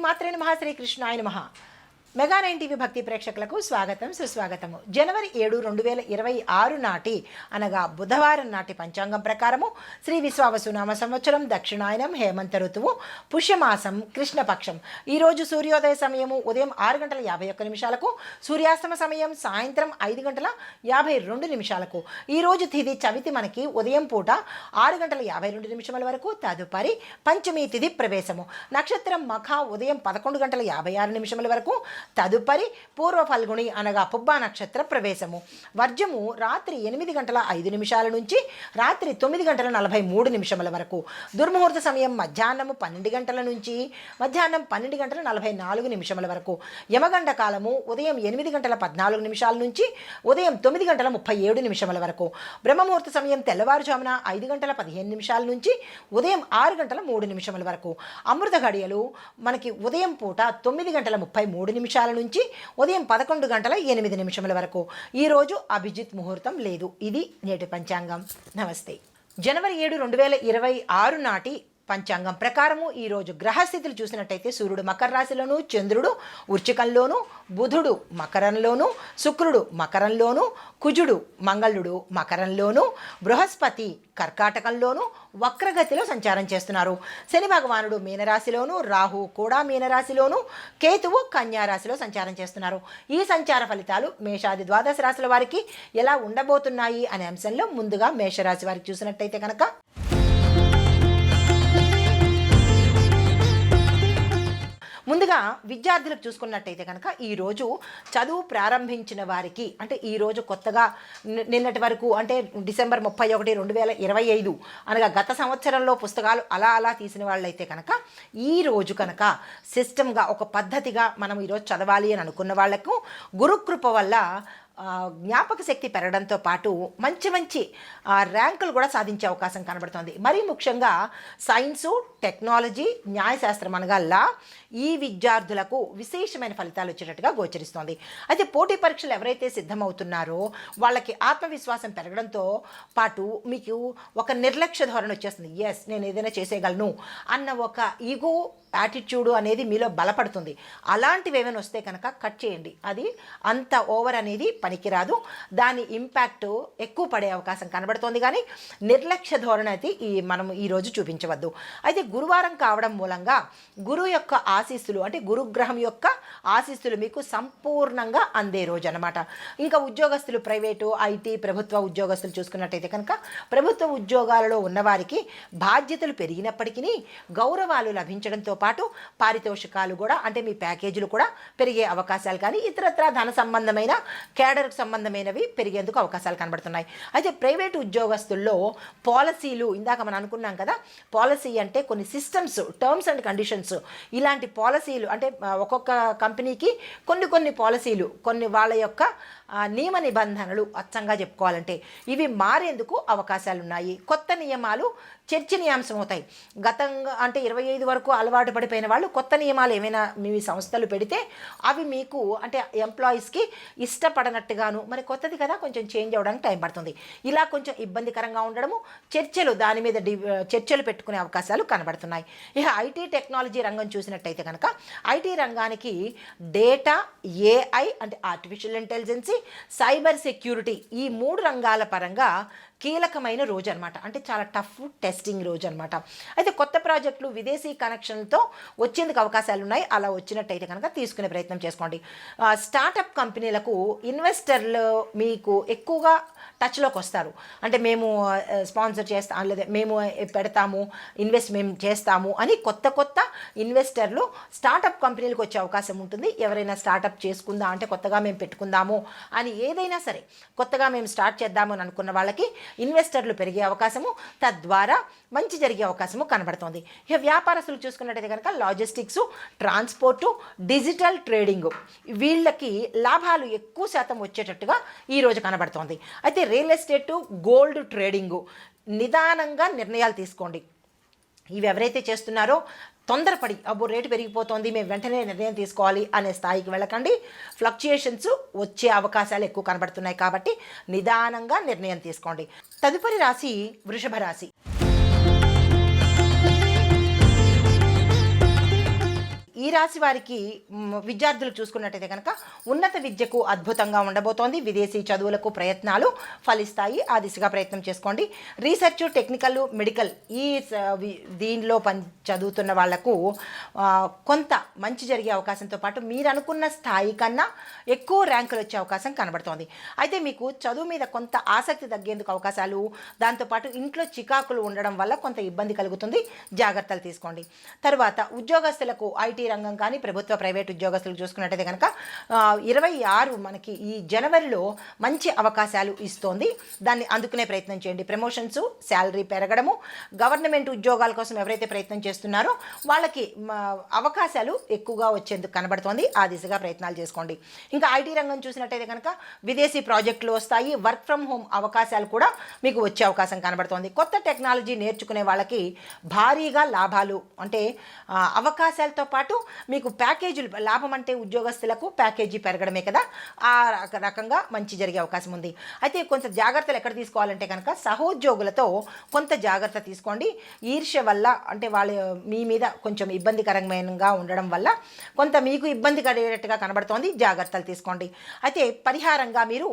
శ్రీమాత్రే నమః శ్రీకృష్ణాయ నమః. మెగా 9 టీవీ భక్తి ప్రేక్షకులకు స్వాగతం సుస్వాగతము. జనవరి 7, 2026 నాటి అనగా బుధవారం నాటి పంచాంగం ప్రకారము శ్రీ విశ్వావసునామ సంవత్సరం దక్షిణాయనం హేమంత ఋతువు పుష్యమాసం కృష్ణపక్షం. ఈరోజు సూర్యోదయ సమయము ఉదయం 6:51 సూర్యాస్తమ సమయం సాయంత్రం 5:52. ఈరోజు తిథి చవితి మనకి ఉదయం పూట 6:52 వరకు. తదుపరి పంచమీ తిథి ప్రవేశము. నక్షత్రం మఖ ఉదయం 11:56 వరకు. తదుపరి పూర్వ ఫల్గుణి అనగా పుబ్బా నక్షత్ర ప్రవేశము. వర్జము రాత్రి 8:05 నుంచి రాత్రి 9:43 వరకు. దుర్ముహూర్త సమయం మధ్యాహ్నం 12 గంటల నుంచి మధ్యాహ్నం 12:44 వరకు. యమగండ కాలము ఉదయం 8:14 నుంచి ఉదయం 9:37 వరకు. బ్రహ్మముహూర్త సమయం తెల్లవారుజామున 5:15 నుంచి ఉదయం 6:03 వరకు. అమృత గడియలు మనకి ఉదయం పూట 9:33 నుంచి ఉదయం 11:08 వరకు. ఈరోజు అభిజిత్ ముహూర్తం లేదు. ఇది నేటి పంచాంగం. నమస్తే. జనవరి 7, 2026 నాటి పంచాంగం ప్రకారము ఈరోజు గ్రహస్థితులు చూసినట్టయితే సూర్యుడు మకర రాశిలోను, చంద్రుడు వృశ్చికంలోను, బుధుడు మకరంలోను, శుక్రుడు మకరంలోను, కుజుడు మంగళుడు మకరంలోను, బృహస్పతి కర్కాటకంలోను వక్రగతిలో సంచారం చేస్తున్నారు. శని భగవానుడు మీనరాశిలోను, రాహు కూడా మీనరాశిలోను, కేతువు కన్యారాశిలో సంచారం చేస్తున్నారు. ఈ సంచార ఫలితాలు మేషాది ద్వాదశ రాశుల వారికి ఎలా ఉండబోతున్నాయి అనే అంశంలో ముందుగా మేషరాశి వారికి చూసినట్టయితే కనుక ముందుగా విద్యార్థులకు చూసుకున్నట్టయితే కనుక ఈరోజు చదువు ప్రారంభించిన వారికి అంటే ఈరోజు కొత్తగా నిన్నటి వరకు అంటే డిసెంబర్ 31, 2025 అనగా గత సంవత్సరంలో పుస్తకాలు అలా తీసిన వాళ్ళైతే కనుక ఈరోజు కనుక సిస్టమ్గా ఒక పద్ధతిగా మనం ఈరోజు చదవాలి అని అనుకున్న వాళ్లకు గురుకృప వల్ల జ్ఞాపక శక్తి పెరగడంతో పాటు మంచి ర్యాంకులు కూడా సాధించే అవకాశం కనబడుతుంది. మరీ ముఖ్యంగా సైన్సు, టెక్నాలజీ, న్యాయశాస్త్రం అనగా లా ఈ విద్యార్థులకు విశేషమైన ఫలితాలు వచ్చేటట్టుగా గోచరిస్తోంది. అయితే పోటీ పరీక్షలు ఎవరైతే సిద్ధమవుతున్నారో వాళ్ళకి ఆత్మవిశ్వాసం పెరగడంతో పాటు మీకు ఒక నిర్లక్ష్య ధోరణి వచ్చేస్తుంది. ఎస్ నేను ఏదైనా చేసేయగలను అన్న ఒక ఈగో యాటిట్యూడ్ అనేది మీలో బలపడుతుంది. అలాంటివి ఏమైనా వస్తే కనుక కట్ చేయండి. అది అంత ఓవర్ అనేది పనికిరాదు. దాని ఇంపాక్ట్ ఎక్కువ పడే అవకాశం కనబడుతోంది. కానీ నిర్లక్ష్య ధోరణి అయితే మనం ఈరోజు చూపించవద్దు. అయితే గురువారం కావడం మూలంగా గురువు యొక్క ఆశీస్సులు అంటే గురుగ్రహం యొక్క ఆశీస్సులు మీకు సంపూర్ణంగా అందే రోజు అనమాట. ఇంకా ఉద్యోగస్తులు ప్రైవేటు, ఐటీ, ప్రభుత్వ ఉద్యోగస్తులు చూసుకున్నట్టయితే కనుక ప్రభుత్వ ఉద్యోగాలలో ఉన్నవారికి బాధ్యతలు పెరిగినప్పటికీ గౌరవాలు లభించడంతో పాటు పారితోషికాలు కూడా అంటే మీ ప్యాకేజీలు కూడా పెరిగే అవకాశాలు కానీ ఇతరత్రా ధన సంబంధమైన క్యాడర్కు సంబంధమైనవి పెరిగేందుకు అవకాశాలు కనబడుతున్నాయి. అయితే ప్రైవేటు ఉద్యోగస్తుల్లో పాలసీలు ఇందాక మనం అనుకున్నాం కదా, పాలసీ అంటే కొన్ని సిస్టమ్స్, టర్మ్స్ అండ్ కండిషన్స్, ఇలాంటి పాలసీలు అంటే ఒక్కొక్క కంపెనీకి కొన్ని పాలసీలు, కొన్ని వాళ్ళ యొక్క నియమ నిబంధనలు అచ్చంగా చెప్పుకోవాలంటే ఇవి మారేందుకు అవకాశాలు ఉన్నాయి. కొత్త నియమాలు చర్చనీయాంశం అవుతాయి. గతంగా అంటే 25 వరకు అలవాటు పడిపోయిన వాళ్ళు కొత్త నియమాలు ఏమైనా మీ సంస్థలు పెడితే అవి మీకు అంటే ఎంప్లాయీస్కి ఇష్టపడనట్టుగాను, మరి కొత్తది కదా కొంచెం చేంజ్ అవ్వడానికి టైం పడుతుంది. ఇలా కొంచెం ఇబ్బందికరంగా ఉండడము, దాని మీద చర్చలు పెట్టుకునే అవకాశాలు కనబడుతున్నాయి. ఇక ఐటీ టెక్నాలజీ రంగం చూసినట్టయితే కనుక ఐటీ రంగానికి డేటా, ఏఐ అంటే ఆర్టిఫిషియల్ ఇంటెలిజెన్సీ, సైబర్ సెక్యూరిటీ ఈ 3 రంగాల పరంగా కీలకమైన రోజు అనమాట. అంటే చాలా టఫ్ టెస్టింగ్ రోజు అనమాట. అయితే కొత్త ప్రాజెక్టులు విదేశీ కనెక్షన్తో వచ్చేందుకు అవకాశాలు ఉన్నాయి. అలా వచ్చినట్టయితే కనుక తీసుకునే ప్రయత్నం చేసుకోండి. స్టార్టప్ కంపెనీలకు ఇన్వెస్టర్లు మీకు ఎక్కువగా టచ్లోకి వస్తారు. అంటే మేము స్పాన్సర్ చేస్తాం లేదా మేము పెడతాము, ఇన్వెస్ట్ మేము చేస్తాము అని కొత్త ఇన్వెస్టర్లు స్టార్టప్ కంపెనీలకు వచ్చే అవకాశం ఉంటుంది. ఎవరైనా స్టార్టప్ చేసుకుందా అంటే కొత్తగా మేము పెట్టుకుందాము అని ఏదైనా సరే కొత్తగా మేము స్టార్ట్ చేద్దాము అని అనుకున్న వాళ్ళకి ఇన్వెస్టర్లు పెరిగే అవకాశము, తద్వారా మంచి జరిగే అవకాశము కనబడుతుంది. ఇక వ్యాపారస్తులు చూసుకున్నట్టయితే కనుక లాజిస్టిక్స్, ట్రాన్స్పోర్టు, డిజిటల్ ట్రేడింగ్ వీళ్ళకి లాభాలు ఎక్కువ శాతం వచ్చేటట్టుగా ఈరోజు కనబడుతోంది. అయితే రియల్ ఎస్టేటు, గోల్డ్ ట్రేడింగు నిదానంగా నిర్ణయాలు తీసుకోండి. ఇవి ఎవరైతే చేస్తున్నారో తొందరపడి రేటు పెరిగిపోతుంది మేము వెంటనే నిర్ణయం తీసుకోవాలి అనే స్థాయికి వెళ్ళకండి. ఫ్లక్చుయేషన్స్ వచ్చే అవకాశాలు ఎక్కువ కనబడుతున్నాయి కాబట్టి నిదానంగా నిర్ణయం తీసుకోండి. తదుపరి రాశి వృషభ రాశి. ఈ రాశి వారికి విద్యార్థులు చూసుకున్నట్టయితే కనుక ఉన్నత విద్యకు అద్భుతంగా ఉండబోతోంది. విదేశీ చదువులకు ప్రయత్నాలు ఫలిస్తాయి. ఆ దిశగా ప్రయత్నం చేసుకోండి. రీసెర్చ్, టెక్నికల్, మెడికల్ దీనిలో చదువుతున్న వాళ్లకు కొంత మంచి జరిగే అవకాశంతో పాటు మీరు అనుకున్న స్థాయి కన్నా ఎక్కువ ర్యాంకులు వచ్చే అవకాశం కనబడుతోంది. అయితే మీకు చదువు మీద కొంత ఆసక్తి తగ్గేందుకు అవకాశాలు, దాంతోపాటు ఇంట్లో చికాకులు ఉండడం వల్ల కొంత ఇబ్బంది కలుగుతుంది. జాగ్రత్తలు తీసుకోండి. తర్వాత ఉద్యోగస్తులకు ఐటీ రంగం కానీ ప్రభుత్వ ప్రైవేట్ ఉద్యోగస్తులకు చూసుకున్నట్టయితే కనుక 26 మనకి ఈ జనవరిలో మంచి అవకాశాలు ఇస్తోంది. దాన్ని అందుకునే ప్రయత్నం చేయండి. ప్రమోషన్స్, శాలరీ పెరగడము, గవర్నమెంట్ ఉద్యోగాల కోసం ఎవరైతే ప్రయత్నం చేస్తున్నారో వాళ్ళకి అవకాశాలు ఎక్కువగా వచ్చేందుకు కనబడుతోంది. ఆ దిశగా ప్రయత్నాలు చేసుకోండి. ఇంకా ఐటీ రంగం చూసినట్టయితే కనుక విదేశీ ప్రాజెక్టులు వస్తాయి. వర్క్ ఫ్రమ్ హోమ్ అవకాశాలు కూడా మీకు వచ్చే అవకాశం కనబడుతోంది. కొత్త టెక్నాలజీ నేర్చుకునే వాళ్ళకి భారీగా లాభాలు, అంటే అవకాశాలతో పాటు మీకు ప్యాకేజీలు, లాభం అంటే ఉద్యోగస్తులకు ప్యాకేజీ పెరగడమే కదా, ఆ రకంగా మంచి జరిగే అవకాశం ఉంది. అయితే కొంత జాగ్రత్తలు ఎక్కడ తీసుకోవాలంటే కనుక సహోద్యోగులతో కొంత జాగ్రత్త తీసుకోండి. ఈర్ష్య వల్ల, అంటే వాళ్ళ మీ మీద కొంచెం ఇబ్బందికరంగా ఉండడం వల్ల కొంత మీకు ఇబ్బంది కలిగేటట్టుగా కనబడుతోంది. జాగ్రత్తలు తీసుకోండి. అయితే పరిహారంగా మీరు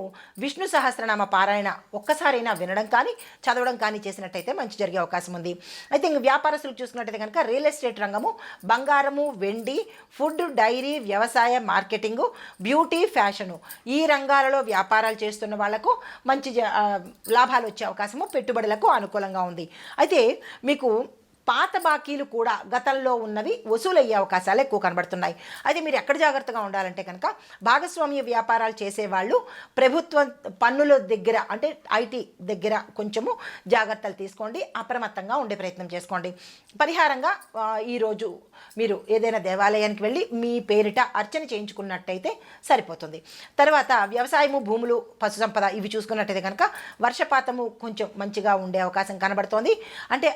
విష్ణు సహస్రనామ పారాయణ ఒక్కసారైనా వినడం కానీ చదవడం కానీ చేసినట్టయితే మంచి జరిగే అవకాశం ఉంది. అయితే ఇంక వ్యాపారస్తులకు చూసుకున్నట్టయితే కనుక రియల్ ఎస్టేట్ రంగము, బంగారము, వెండి, ఫుడ్, డైరీ, వ్యవసాయ, మార్కెటింగు, బ్యూటీ, ఫ్యాషను ఈ రంగాలలో వ్యాపారాలు చేస్తున్న వాళ్లకు మంచి లాభాలు వచ్చే అవకాశము, పెట్టుబడులకు అనుకూలంగా ఉంది. అయితే మీకు పాత బాకీలు కూడా గతంలో ఉన్నవి వసూలయ్యే అవకాశాలు ఎక్కువ కనబడుతున్నాయి. అయితే మీరు ఎక్కడ జాగ్రత్తగా ఉండాలంటే కనుక భాగస్వామ్య వ్యాపారాలు చేసేవాళ్ళు ప్రభుత్వ పన్నుల దగ్గర, అంటే ఐటీ దగ్గర కొంచెము జాగ్రత్తలు తీసుకోండి. అప్రమత్తంగా ఉండే ప్రయత్నం చేసుకోండి. పరిహారంగా ఈరోజు మీరు ఏదైనా దేవాలయానికి వెళ్ళి మీ పేరిట అర్చన చేయించుకున్నట్టయితే సరిపోతుంది. తర్వాత వ్యవసాయము, భూములు, పశు సంపద ఇవి చూసుకున్నట్టయితే కనుక వర్షపాతము కొంచెం మంచిగా ఉండే అవకాశం కనబడుతోంది. అంటే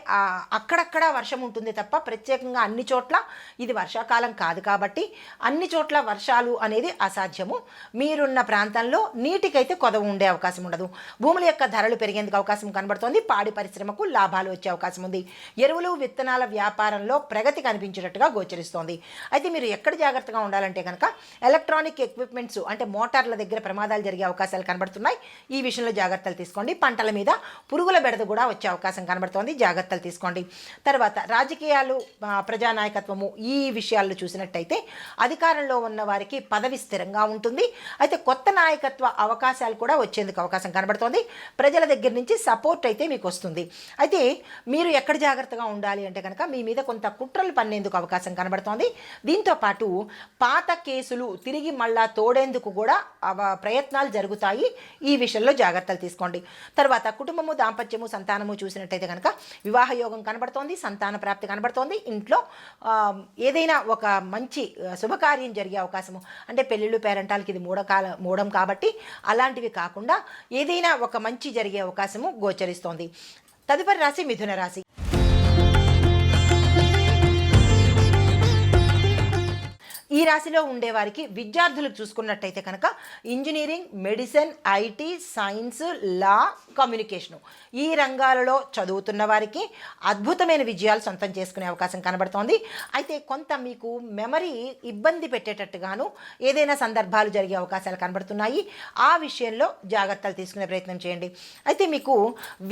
అక్కడక్కడ వర్షం ఉంటుంది తప్ప ప్రత్యేకంగా అన్ని చోట్ల ఇది వర్షాకాలం కాదు కాబట్టి అన్ని చోట్ల వర్షాలు అనేది అసాధ్యము. మీరున్న ప్రాంతంలో నీటికైతే కొదవ ఉండే అవకాశం ఉండదు. భూముల యొక్క ధరలు పెరిగేందుకు అవకాశం కనబడుతోంది. పాడి పరిశ్రమకు లాభాలు వచ్చే అవకాశం ఉంది. ఎరువులు, విత్తనాల వ్యాపారంలో ప్రగతి కనిపించేటట్టుగా గోచరిస్తోంది. అయితే మీరు ఎక్కడ జాగ్రత్తగా ఉండాలంటే కనుక ఎలక్ట్రానిక్ ఎక్విప్మెంట్స్, అంటే మోటార్ల దగ్గర ప్రమాదాలు జరిగే అవకాశాలు కనబడుతున్నాయి. ఈ విషయంలో జాగ్రత్తలు తీసుకోండి. పంటల మీద పురుగుల బెడద కూడా వచ్చే అవకాశం కనబడుతోంది. జాగ్రత్తలు తీసుకోండి. తర్వాత రాజకీయాలు, ప్రజానాయకత్వము ఈ విషయాల్లో చూసినట్టయితే అధికారంలో ఉన్న వారికి పదవి స్థిరంగా ఉంటుంది. అయితే కొత్త నాయకత్వ అవకాశాలు కూడా వచ్చేందుకు అవకాశం కనబడుతోంది. ప్రజల దగ్గర నుంచి సపోర్ట్ అయితే మీకు వస్తుంది. అయితే మీరు ఎక్కడ జాగ్రత్తగా ఉండాలి అంటే కనుక మీ మీద కొంత కుట్రలు పన్నేందుకు అవకాశం కనబడుతోంది. దీంతోపాటు పాత కేసులు తిరిగి మళ్ళా తోడేందుకు కూడా ప్రయత్నాలు జరుగుతాయి. ఈ విషయంలో జాగ్రత్తలు తీసుకోండి. తర్వాత కుటుంబము, దాంపత్యము, సంతానము చూసినట్టయితే కనుక వివాహ యోగం కనబడుతోంది. సంతాన ప్రాప్తి కనబడుతోంది. ఇంట్లో ఏదైనా ఒక మంచి శుభకార్యం జరిగే అవకాశము, అంటే పెళ్ళిళ్ళు, పేరంటాలకి ఇది మూడం కాబట్టి అలాంటివి కాకుండా ఏదైనా ఒక మంచి జరిగే అవకాశము గోచరిస్తోంది. తదుపరి రాశి మిథున రాశి. ఈ రాశిలో ఉండేవారికి విద్యార్థులకు చూసుకున్నట్టయితే కనుక engineering, medicine, IT, science, law, communication ఈ రంగాలలో చదువుతున్న వారికి అద్భుతమైన విజయాలు సొంతం చేసుకునే అవకాశం కనబడుతోంది. అయితే కొంత మీకు మెమరీ ఇబ్బంది పెట్టేటట్టుగాను ఏదైనా సందర్భాలు జరిగే అవకాశాలు కనబడుతున్నాయి. ఆ విషయంలో జాగ్రత్తలు తీసుకునే ప్రయత్నం చేయండి. అయితే మీకు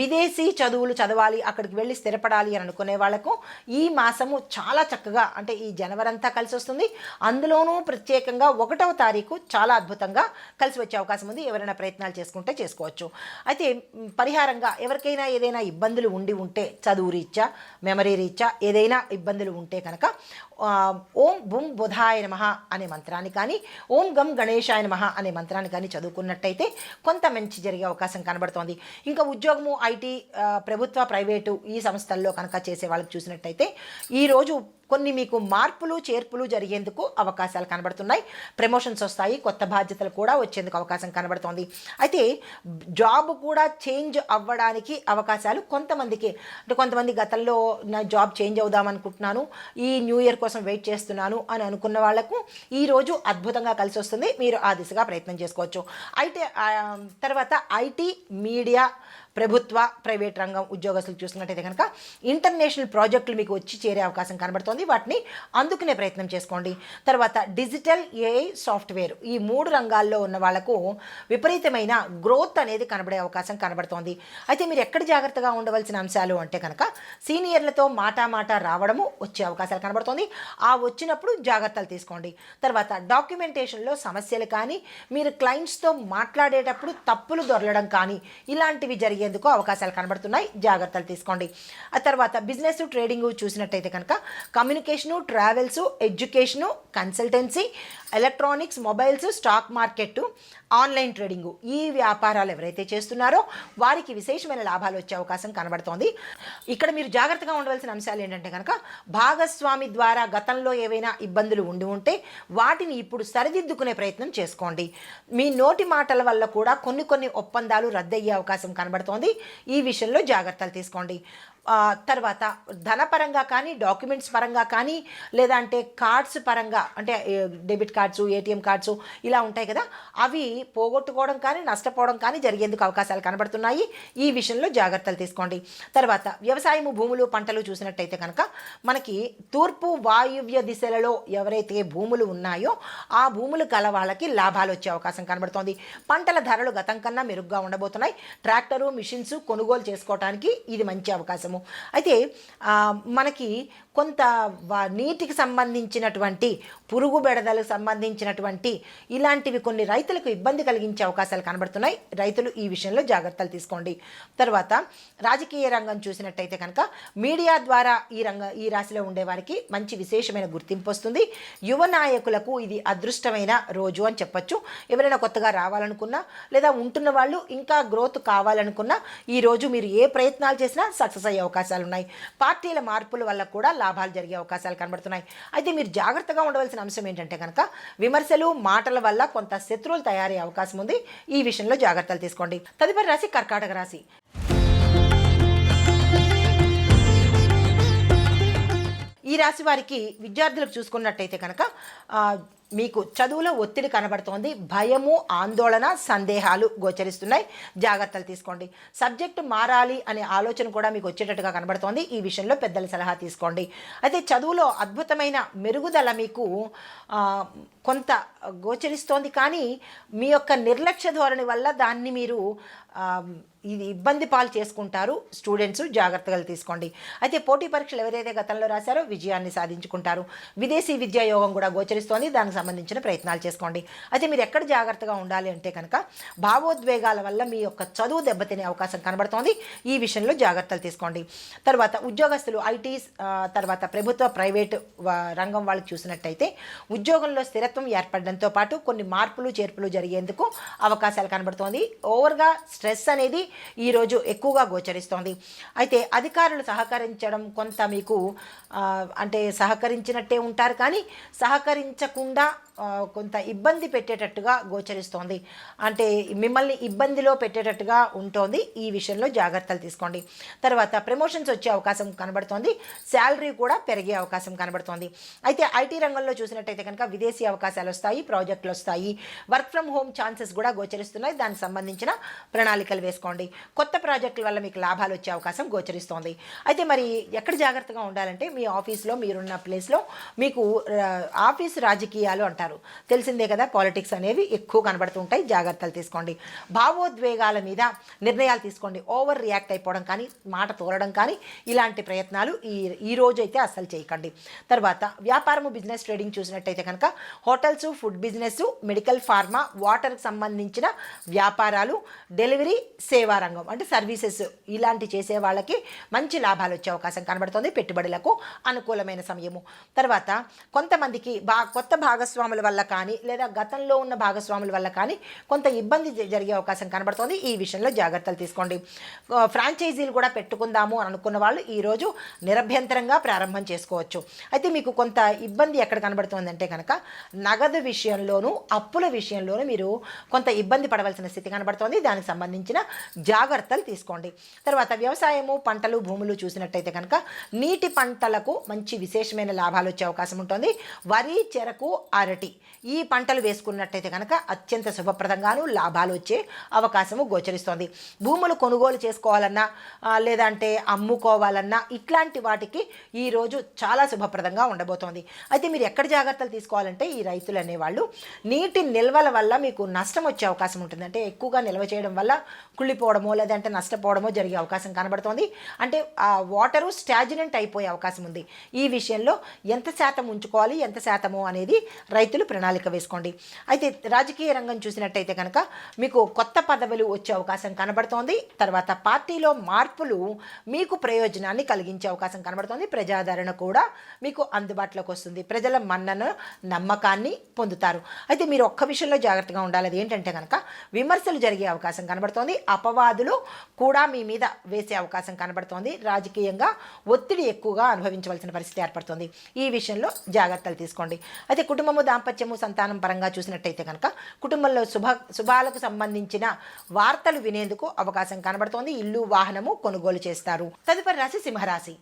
విదేశీ చదువులు చదవాలి, అక్కడికి వెళ్ళి స్థిరపడాలి అని అనుకునే వాళ్లకు ఈ మాసము చాలా చక్కగా, అంటే ఈ జనవరి అంతా కలిసి వస్తుంది. అందులోనూ ప్రత్యేకంగా 1వ తారీఖు చాలా అద్భుతంగా కలిసి వచ్చే అవకాశం ఉంది. ఎవరైనా ప్రయత్నాలు చేసుకుంటే చేసుకోవచ్చు. అయితే పరిహారంగా ఎవరికైనా ఏదైనా ఇబ్బందులు ఉంటే చదువు రీత్యా, మెమరీ రీత్యా ఏదైనా ఇబ్బందులు ఉంటే కనుక ఓం బుం బుధాయ నమః అనే మంత్రాన్ని కానీ, ఓం గం గణేశాయ నమః అనే మంత్రాన్ని కానీ చదువుకున్నట్టయితే కొంత మంచి జరిగే అవకాశం కనబడుతోంది. ఇంకా ఉద్యోగము, ఐటీ, ప్రభుత్వ, ప్రైవేటు ఈ సంస్థల్లో కనుక చేసే వాళ్ళకి చూసినట్టయితే ఈరోజు కొన్ని మీకు మార్పులు, చేర్పులు జరిగేందుకు అవకాశాలు కనబడుతున్నాయి. ప్రమోషన్స్ వస్తాయి. కొత్త బాధ్యతలు కూడా వచ్చేందుకు అవకాశం కనబడుతోంది. అయితే జాబ్ కూడా చేంజ్ అవ్వడానికి అవకాశాలు కొంతమందికి, అంటే కొంతమంది గతంలో నా జాబ్ చేంజ్ అవుదాం అనుకుంటున్నాను, ఈ న్యూ ఇయర్ కోసం వెయిట్ చేస్తున్నాను అని అనుకున్న వాళ్లకు ఈరోజు అద్భుతంగా కలిసి వస్తుంది. మీరు ఆ దిశగా ప్రయత్నం చేసుకోవచ్చు. అయితే తర్వాత ఐటీ, మీడియా, ప్రభుత్వ ప్రైవేట్ రంగం ఉద్యోగస్తులు చూసినట్టయితే కనుక ఇంటర్నేషనల్ ప్రాజెక్టులు మీకు వచ్చి చేరే అవకాశం కనబడుతోంది. వాటిని అందుకునే ప్రయత్నం చేసుకోండి. తర్వాత డిజిటల్, ఏఐ, సాఫ్ట్వేర్ ఈ 3 రంగాల్లో ఉన్న వాళ్లకు విపరీతమైన గ్రోత్ అనేది కనబడే అవకాశం కనబడుతోంది. అయితే మీరు ఎక్కడ జాగ్రత్తగా ఉండవలసిన అంశాలు అంటే కనుక సీనియర్లతో మాట రావడము వచ్చే అవకాశాలు కనబడుతోంది. ఆ వచ్చినప్పుడు జాగ్రత్తలు తీసుకోండి. తర్వాత డాక్యుమెంటేషన్లో సమస్యలు కానీ, మీరు క్లయింట్స్తో మాట్లాడేటప్పుడు తప్పులు దొరలడం కానీ ఇలాంటివి జరిగేందుకు అవకాశాలు కనబడుతున్నాయి. జాగ్రత్తలు తీసుకోండి. ఆ తర్వాత బిజినెస్, ట్రేడింగ్ చూసినట్టయితే కనుక communication, travels, education, consultancy, electronics, mobiles, stock market, online trading ఈ వ్యాపారాలు ఎవరైతే చేస్తున్నారో వారికి విశేషమైన లాభాలు వచ్చే అవకాశం కనబడుతోంది. ఇక్కడ మీరు జాగ్రత్తగా ఉండవలసిన అంశాలు ఏంటంటే కనుక భాగస్వామి ద్వారా గతంలో ఏవైనా ఇబ్బందులు ఉంటే వాటిని ఇప్పుడు సరిదిద్దుకునే ప్రయత్నం చేసుకోండి. మీ నోటి మాటల వల్ల కూడా కొన్ని ఒప్పందాలు రద్దయ్యే అవకాశం కనబడుతోంది. ఈ విషయంలో జాగ్రత్తలు తీసుకోండి. తర్వాత ధనపరంగా కానీ, డాక్యుమెంట్స్ పరంగా కానీ, లేదంటే కార్డ్స్ పరంగా అంటే డెబిట్ కార్డ్స్, ఏటీఎం కార్డ్స్ ఇలా ఉంటాయి కదా, అవి పోగొట్టుకోవడం కానీ, నష్టపోవడం కానీ జరిగేందుకు అవకాశాలు కనబడుతున్నాయి. ఈ విషయంలో జాగ్రత్తలు తీసుకోండి. తర్వాత వ్యవసాయము, భూములు, పంటలు చూసినట్టయితే కనుక మనకి తూర్పు వాయువ్య దిశలలో ఎవరైతే భూములు ఉన్నాయో ఆ భూములు కల వాళ్ళకి లాభాలు వచ్చే అవకాశం కనబడుతోంది. పంటల ధరలు గతం కన్నా మెరుగ్గా ఉండబోతున్నాయి. ట్రాక్టరు, మిషన్స్ కొనుగోలు చేసుకోవడానికి ఇది మంచి అవకాశం. అయితే మనకి కొంత నీటికి సంబంధించినటువంటి పురుగు బెడదలకు సంబంధించినటువంటి ఇలాంటివి కొన్ని రైతులకు ఇబ్బంది కలిగించే అవకాశాలు కనబడుతున్నాయి. రైతులు ఈ విషయంలో జాగ్రత్తలు తీసుకోండి. తర్వాత రాజకీయ రంగం చూసినట్టయితే కనుక మీడియా ద్వారా ఈ రాశిలో ఉండేవారికి మంచి విశేషమైన గుర్తింపు వస్తుంది. యువ నాయకులకు ఇది అదృష్టమైన రోజు అని చెప్పొచ్చు. ఎవరైనా కొత్తగా రావాలనుకున్నా లేదా ఉంటున్న వాళ్ళు ఇంకా గ్రోత్ కావాలనుకున్నా ఈ రోజు మీరు ఏ ప్రయత్నాలు చేసినా సక్సెస్ అయ్యే అవకాశాలు ఉన్నాయి. పార్టీల మార్పుల వల్ల కూడా లాభాలు జరిగే అవకాశాలు కనబడుతున్నాయి. అయితే మీరు జాగ్రత్తగా ఉండవలసిన అంశం ఏంటంటే కనుక విమర్శలు, మాటల వల్ల కొంత శత్రువులు తయారయ్యే అవకాశం ఉంది. ఈ విషయంలో జాగ్రత్తలు తీసుకోండి. తదుపరి రాశి కర్కాటక రాశి. ఈ రాశి వారికి విద్యార్థులకు చూసుకున్నట్టయితే కనుక మీకు చదువులో ఒత్తిడి కనబడుతోంది. భయము, ఆందోళన, సందేహాలు గోచరిస్తున్నాయి. జాగ్రత్తలు తీసుకోండి. సబ్జెక్టు మారాలి అనే ఆలోచన కూడా మీకు వచ్చేటట్టుగా కనబడుతోంది. ఈ విషయంలో పెద్దల సలహా తీసుకోండి. అయితే చదువులో అద్భుతమైన మెరుగుదల మీకు కొంత గోచరిస్తోంది. కానీ మీ యొక్క నిర్లక్ష్య ధోరణి వల్ల దాన్ని మీరు ఇది ఇబ్బంది పాలు చేసుకుంటారు. స్టూడెంట్స్ జాగ్రత్తలు తీసుకోండి. అయితే పోటీ పరీక్షలు ఎవరైతే గతంలో రాశారో విజయాన్ని సాధించుకుంటారు. విదేశీ విద్యా యోగం కూడా గోచరిస్తోంది. దానికి సంబంధించిన ప్రయత్నాలు చేసుకోండి. అయితే మీరు ఎక్కడ జాగ్రత్తగా ఉండాలి అంటే కనుక భావోద్వేగాల వల్ల మీ యొక్క చదువు దెబ్బతినే అవకాశం కనబడుతోంది. ఈ విషయంలో జాగ్రత్తలు తీసుకోండి. తర్వాత ఉద్యోగస్తులు ఐటీ, తర్వాత ప్రభుత్వ ప్రైవేటు రంగం వాళ్ళకి చూసినట్టయితే ఉద్యోగంలో స్థిరత్వం ఏర్పడడంతో పాటు కొన్ని మార్పులు చేర్పులు జరిగేందుకు అవకాశాలు కనబడుతోంది. ఓవర్గా స్ట్రెస్ అనేది ఈరోజు ఎక్కువగా గోచరిస్తోంది. అయితే అధికారులు సహకరించడం కొంత మీకు అంటే సహకరించినట్టే ఉంటారు, కానీ సహకరించకుండా కొంత ఇబ్బంది పెట్టేటట్టుగా గోచరిస్తోంది. అంటే మిమ్మల్ని ఇబ్బందిలో పెట్టేటట్టుగా ఉంటుంది. ఈ విషయంలో జాగ్రత్తలు తీసుకోండి. తర్వాత ప్రమోషన్స్ వచ్చే అవకాశం కనబడుతోంది. శాలరీ కూడా పెరిగే అవకాశం కనబడుతోంది. అయితే ఐటీ రంగంలో చూసినట్టయితే కనుక విదేశీ అవకాశాలు వస్తాయి, ప్రాజెక్టులు వస్తాయి, వర్క్ ఫ్రమ్ హోమ్ ఛాన్సెస్ కూడా గోచరిస్తున్నాయి. దానికి సంబంధించిన ప్రణాళికలు వేసుకోండి. కొత్త ప్రాజెక్టుల వల్ల మీకు లాభాలు వచ్చే అవకాశం గోచరిస్తోంది. అయితే మరి ఎక్కడ జాగ్రత్తగా ఉండాలంటే మీ ఆఫీస్లో, మీరున్న ప్లేస్లో మీకు ఆఫీస్ రాజకీయాలు అంటారు, తెలిసిందే కదా, పాలిటిక్స్ అనేవి ఎక్కువ కనబడుతుంటాయి. జాగ్రత్తలు తీసుకోండి. భావోద్వేగాల మీద నిర్ణయాలు తీసుకోండి. ఓవర్ రియాక్ట్ అయిపోవడం కానీ, మాట తోలడం కానీ ఇలాంటి ప్రయత్నాలు ఈ రోజు అయితే అస్సలు చేయకండి. తర్వాత వ్యాపారము, బిజినెస్, ట్రేడింగ్ చూసినట్టయితే కనుక hotels, food business, medical, pharma, వాటర్కి సంబంధించిన వ్యాపారాలు, డెలివరీ, సేవా రంగం అంటే సర్వీసెస్ ఇలాంటి చేసే వాళ్ళకి మంచి లాభాలు వచ్చే అవకాశం కనబడుతుంది. పెట్టుబడులకు అనుకూలమైన సమయము. తర్వాత కొంతమందికి కొత్త భాగస్వాముల వల్ల కానీ లేదా గతంలో ఉన్న భాగస్వాముల వల్ల కానీ కొంత ఇబ్బంది జరిగే అవకాశం కనబడుతుంది. ఈ విషయంలో జాగ్రత్తలు తీసుకోండి. ఫ్రాంచైజీలు కూడా పెట్టుకుందాము అని అనుకున్న వాళ్ళు ఈరోజు నిరభ్యంతరంగా ప్రారంభం చేసుకోవచ్చు. అయితే మీకు కొంత ఇబ్బంది ఎక్కడ కనబడుతుంది అంటే కనుక నగదు విషయంలోనూ, అప్పుల విషయంలోనూ మీరు కొంత ఇబ్బంది పడవలసిన స్థితి కనబడుతుంది. దానికి సంబంధించిన జాగ్రత్తలు తీసుకోండి. తర్వాత వ్యవసాయము, పంటలు, భూములు చూసినట్టయితే కనుక నీటి పంటలకు మంచి విశేషమైన లాభాలు వచ్చే అవకాశం ఉంటుంది. వరి, చెరకు, అరటి అరటి ఈ పంటలు వేసుకున్నట్టయితే కనుక అత్యంత శుభప్రదంగాను లాభాలు వచ్చే అవకాశము గోచరిస్తోంది. భూములు కొనుగోలు చేసుకోవాలన్నా లేదంటే అమ్ముకోవాలన్నా ఇట్లాంటి వాటికి ఈరోజు చాలా శుభప్రదంగా ఉండబోతోంది. అయితే మీరు ఎక్కడ జాగ్రత్తలు తీసుకోవాలంటే ఈ రైతులు అనేవాళ్ళు నీటి నిల్వల వల్ల మీకు నష్టం వచ్చే అవకాశం ఉంటుంది. అంటే ఎక్కువగా నిల్వ చేయడం వల్ల కుళ్ళిపోవడమో లేదంటే నష్టపోవడమో జరిగే అవకాశం కనబడుతోంది. అంటే ఆ వాటరు స్టాజినెంట్ అయిపోయే అవకాశం ఉంది. ఈ విషయంలో ఎంత శాతం ఉంచుకోవాలి, ఎంత శాతము అనేది రైతులు ప్రణాళిక వేసుకోండి. అయితే రాజకీయ రంగం చూసినట్టయితే కనుక మీకు కొత్త పదవులు వచ్చే అవకాశం కనబడుతోంది. తర్వాత పార్టీలో మార్పులు మీకు ప్రయోజనాన్ని కలిగించే అవకాశం కనబడుతోంది. ప్రజాదరణ కూడా మీకు అందుబాటులోకి వస్తుంది. ప్రజల మన్నను నమ్మకాన్ని పొందుతారు. అయితే మీరు ఒక్క విషయంలో జాగ్రత్తగా ఉండాలి. అది ఏంటంటే కనుక విమర్శలు జరిగే అవకాశం కనబడుతోంది. అపవాదులు కూడా మీ మీద వేసే అవకాశం కనబడుతోంది. రాజకీయంగా ఒత్తిడి ఎక్కువగా అనుభవించవలసిన పరిస్థితి ఏర్పడుతుంది. ఈ విషయంలో జాగ్రత్తలు తీసుకోండి. అయితే కుటుంబము, దాంపత్యము, సంతానం పరంగా చూసినట్టయితే కనుక కుటుంబంలో శుభాలకు సంబంధించిన వార్తలు వినేందుకు అవకాశం కనబడుతోంది. ఇల్లు, వాహనము కొనుగోలు చేస్తారు. తదుపరి రాశి సింహరాశి.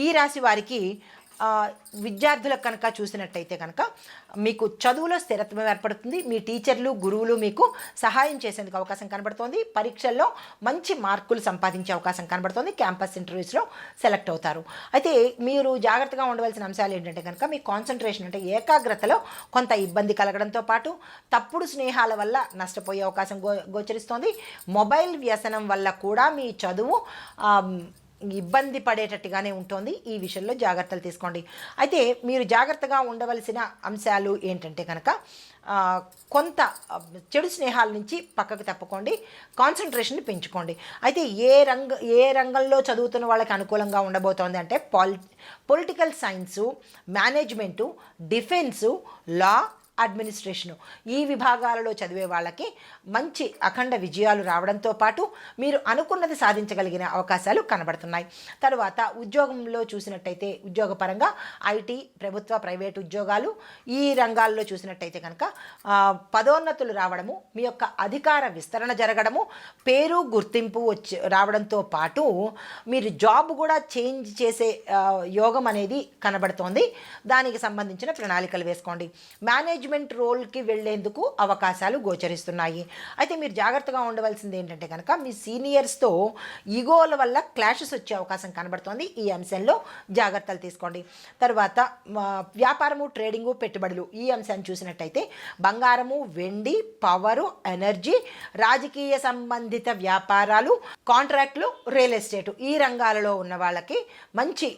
ఈ రాశి వారికి విద్యార్థులకు కనుక చూసినట్టయితే కనుక మీకు చదువులో స్థిరత్వం ఏర్పడుతుంది. మీ టీచర్లు, గురువులు మీకు సహాయం చేసేందుకు అవకాశం కనబడుతోంది. పరీక్షల్లో మంచి మార్కులు సంపాదించే అవకాశం కనబడుతోంది. క్యాంపస్ ఇంటర్వ్యూస్లో సెలెక్ట్ అవుతారు. అయితే మీరు జాగ్రత్తగా ఉండవలసిన అంశాలు ఏంటంటే కనుక మీ కాన్సన్ట్రేషన్ అంటే ఏకాగ్రతలో కొంత ఇబ్బంది కలగడంతో పాటు తప్పుడు స్నేహాల వల్ల నష్టపోయే అవకాశం గోచరిస్తోంది. మొబైల్ వ్యసనం వల్ల కూడా మీ చదువు ఇబ్బంది పడేటట్టుగానే ఉంటుంది. ఈ విషయంలో జాగ్రత్తలు తీసుకోండి. అయితే మీరు జాగ్రత్తగా ఉండవలసిన అంశాలు ఏంటంటే కనుక కొంత చెడు స్నేహాల నుంచి పక్కకు తప్పుకోండి. కాన్సన్ట్రేషన్ పెంచుకోండి. అయితే ఏ రంగంలో చదువుతున్న వాళ్ళకి అనుకూలంగా ఉండబోతోంది అంటే పొలిటికల్ సైన్సు, మేనేజ్మెంటు, డిఫెన్సు, లా, అడ్మినిస్ట్రేషను ఈ విభాగాలలో చదివే వాళ్ళకి మంచి అఖండ విజయాలు రావడంతో పాటు మీరు అనుకున్నది సాధించగలిగిన అవకాశాలు కనబడుతున్నాయి. తరువాత ఉద్యోగంలో చూసినట్టయితే ఉద్యోగపరంగా ఐటీ, ప్రభుత్వ, ప్రైవేటు ఉద్యోగాలు ఈ రంగాల్లో చూసినట్టయితే కనుక పదోన్నతులు రావడము, మీ యొక్క అధికార విస్తరణ జరగడము, పేరు గుర్తింపు రావడంతో పాటు మీరు జాబ్ కూడా చేంజ్ చేసే యోగం అనేది కనబడుతోంది. దానికి సంబంధించిన ప్రణాళికలు వేసుకోండి. మేనేజ్మెంట్ రోల్కి వెళ్లేందుకు అవకాశాలు గోచరిస్తున్నాయి. అయితే మీరు జాగ్రత్తగా ఉండవలసింది ఏంటంటే కనుక మీ సీనియర్స్తో ఈగోల వల్ల క్లాషెస్ వచ్చే అవకాశం కనబడుతోంది. ఈ అంశంలో జాగ్రత్తలు తీసుకోండి. తర్వాత వ్యాపారము, ట్రేడింగు, పెట్టుబడులు ఈ అంశాన్ని చూసినట్టయితే బంగారము, వెండి, పవరు, ఎనర్జీ, రాజకీయ సంబంధిత వ్యాపారాలు, కాంట్రాక్టులు, రియల్ ఎస్టేటు ఈ రంగాలలో ఉన్న వాళ్ళకి మంచి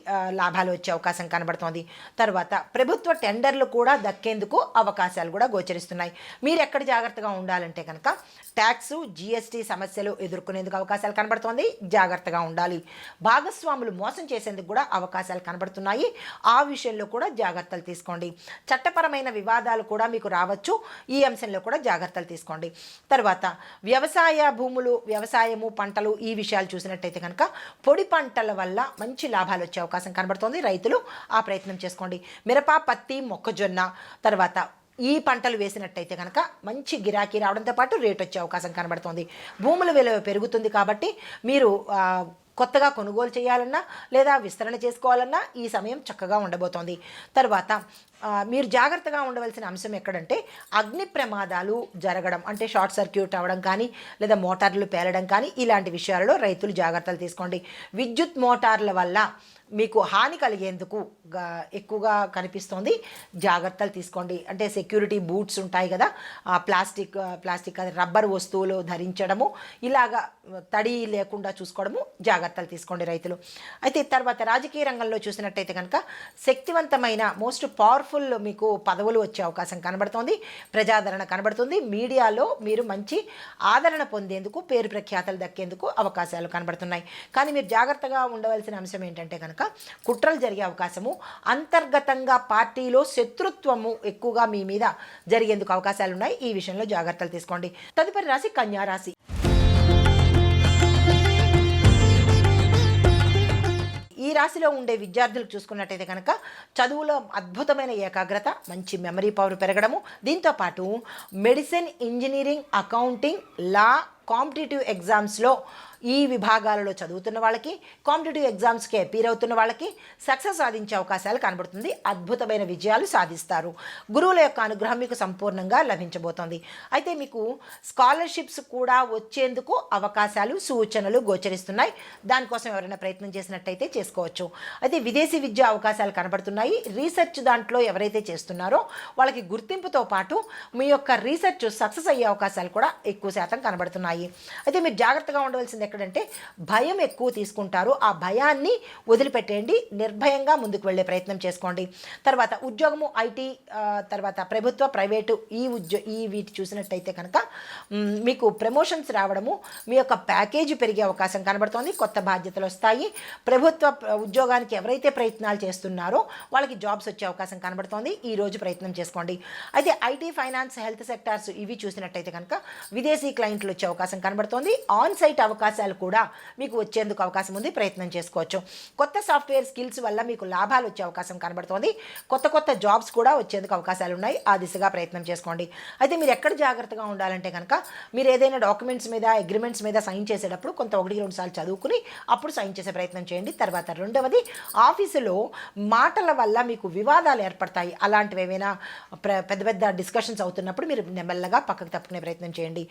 లాభాలు వచ్చే అవకాశం కనబడుతోంది. తర్వాత ప్రభుత్వ టెండర్లు కూడా దక్కేందుకు అవకాశాలు కూడా గోచరిస్తున్నాయి. మీరు ఎక్కడ జాగ్రత్తగా ఉండాలంటే కనుక ట్యాక్సు, జిఎస్టీ సమస్యలు ఎదుర్కొనేందుకు అవకాశాలు కనబడుతోంది. జాగ్రత్తగా ఉండాలి. భాగస్వాములు మోసం చేసేందుకు కూడా అవకాశాలు కనబడుతున్నాయి. ఆ విషయంలో కూడా జాగ్రత్తలు తీసుకోండి. చట్టపరమైన వివాదాలు కూడా మీకు రావచ్చు. ఈ అంశంలో కూడా జాగ్రత్తలు తీసుకోండి. తర్వాత వ్యవసాయ భూములు, వ్యవసాయము, పంటలు ఈ విషయాలు చూసినట్టయితే కనుక పొడి పంటల వల్ల మంచి లాభాలు వచ్చే అవకాశం కనబడుతోంది. రైతులు ఆ ప్రయత్నం చేసుకోండి. మిరప, పత్తి, మొక్కజొన్న తర్వాత ఈ పంటలు వేసినట్టయితే కనుక మంచి గిరాకీ రావడంతో పాటు రేట్ వచ్చే అవకాశం కనబడుతోంది. భూముల విలువ పెరుగుతుంది కాబట్టి మీరు కొత్తగా కొనుగోలు చేయాలన్నా లేదా విస్తరణ చేసుకోవాలన్నా ఈ సమయం చక్కగా ఉండబోతోంది. తర్వాత మీరు జాగ్రత్తగా ఉండవలసిన అంశం ఎక్కడంటే అగ్ని ప్రమాదాలు జరగడం అంటే షార్ట్ సర్క్యూట్ అవ్వడం కానీ లేదా మోటార్లు పేలడం కానీ ఇలాంటి విషయాలలో రైతులు జాగ్రత్తలు తీసుకోండి. విద్యుత్ మోటార్ల వల్ల మీకు హాని కలిగేందుకు ఎక్కువగా కనిపిస్తోంది. జాగ్రత్తలు తీసుకోండి. అంటే సెక్యూరిటీ బూట్స్ ఉంటాయి కదా, ప్లాస్టిక్ రబ్బర్ వస్తువులు ధరించడము, ఇలాగా తడి లేకుండా చూసుకోవడము జాగ్రత్తలు తీసుకోండి రైతులు. అయితే తర్వాత రాజకీయ రంగంలో చూసినట్టయితే కనుక శక్తివంతమైన మోస్ట్ పవర్ఫుల్ మీకు పదవులు వచ్చే అవకాశం కనబడుతోంది. ప్రజాదరణ కనబడుతుంది. మీడియాలో మీరు మంచి ఆదరణ పొందేందుకు, పేరు ప్రఖ్యాతలు దక్కేందుకు అవకాశాలు కనబడుతున్నాయి. కానీ మీరు జాగ్రత్తగా ఉండవలసిన అంశం ఏంటంటే కనుక కుట్రలు జరిగే అవకాశము, అంతర్గతంగా పార్టీలో శత్రుత్వము ఎక్కువగా మీ మీద జరిగేందుకు అవకాశాలు ఉన్నాయి. ఈ విషయంలో జాగ్రత్తలు తీసుకోండి. తదుపరి రాశి కన్యా రాశి. ఈ రాశిలో ఉండే విద్యార్థులకు చూసుకున్నట్టయితే కనుక చదువులో అద్భుతమైన ఏకాగ్రత, మంచి మెమరీ పవర్ పెరగడము, దీంతోపాటు మెడిసిన్, ఇంజనీరింగ్, అకౌంటింగ్, లా, కాంపిటేటివ్ ఎగ్జామ్స్లో ఈ విభాగాలలో చదువుతున్న వాళ్ళకి, కాంపిటేటివ్ ఎగ్జామ్స్కి అపీర్ అవుతున్న వాళ్ళకి సక్సెస్ సాధించే అవకాశాలు కనబడుతుంది. అద్భుతమైన విజయాలు సాధిస్తారు. గురువుల యొక్క అనుగ్రహం మీకు సంపూర్ణంగా లభించబోతోంది. అయితే మీకు స్కాలర్షిప్స్ కూడా వచ్చేందుకు అవకాశాలు, సూచనలు గోచరిస్తున్నాయి. దానికోసం ఎవరైనా ప్రయత్నం చేసినట్టయితే చేసుకోవచ్చు. అయితే విదేశీ విద్యా అవకాశాలు కనబడుతున్నాయి. రీసెర్చ్ దాంట్లో ఎవరైతే చేస్తున్నారో వాళ్ళకి గుర్తింపుతో పాటు మీ యొక్క రీసెర్చ్ సక్సెస్ అయ్యే అవకాశాలు కూడా ఎక్కువ శాతం కనబడుతున్నాయి. అయితే మీరు జాగ్రత్తగా ఉండవలసింది ఎక్కడంటే భయం ఎక్కువ తీసుకుంటారు. ఆ భయాన్ని వదిలిపెట్టేయండి. నిర్భయంగా ముందుకు వెళ్ళే ప్రయత్నం చేసుకోండి. తర్వాత ఉద్యోగము, ఐటీ, తర్వాత ప్రభుత్వ, ప్రైవేటు ఈ వీటి చూసినట్టయితే కనుక మీకు ప్రమోషన్స్ రావడము, మీ యొక్క ప్యాకేజీ పెరిగే అవకాశం కనబడుతోంది. కొత్త బాధ్యతలు వస్తాయి. ప్రభుత్వ ఉద్యోగానికి ఎవరైతే ప్రయత్నాలు చేస్తున్నారో వాళ్ళకి జాబ్స్ వచ్చే అవకాశం కనబడుతోంది. ఈ రోజు ప్రయత్నం చేసుకోండి. అయితే ఐటీ, ఫైనాన్స్, హెల్త్ సెక్టార్స్ ఇవి చూసినట్టయితే కనుక విదేశీ క్లయింట్లు వచ్చే అవకాశం కనబడుతోంది. ఆన్ సైట్ అవకాశాలు కూడా మీకు వచ్చేందుకు అవకాశం ఉంది. ప్రయత్నం చేసుకోవచ్చు. కొత్త సాఫ్ట్వేర్ స్కిల్స్ వల్ల మీకు లాభాలు వచ్చే అవకాశం కనబడుతోంది. కొత్త జాబ్స్ కూడా వచ్చేందుకు అవకాశాలు ఉన్నాయి. ఆ దిశగా ప్రయత్నం చేసుకోండి. అయితే మీరు ఎక్కడ జాగ్రత్తగా ఉండాలంటే కనుక మీరు ఏదైనా డాక్యుమెంట్స్ మీద, అగ్రిమెంట్స్ మీద సైన్ చేసేటప్పుడు కొంత 1-2 సార్లు చదువుకుని అప్పుడు సైన్ చేసే ప్రయత్నం చేయండి. తర్వాత రెండవది, ఆఫీసులో మాటల వల్ల మీకు వివాదాలు ఏర్పడతాయి. అలాంటివి ఏమైనా పెద్ద డిస్కషన్స్ అవుతున్నప్పుడు మీరు నెమ్మదిగా పక్కకు తప్పుకునే ప్రయత్నం చేయండి.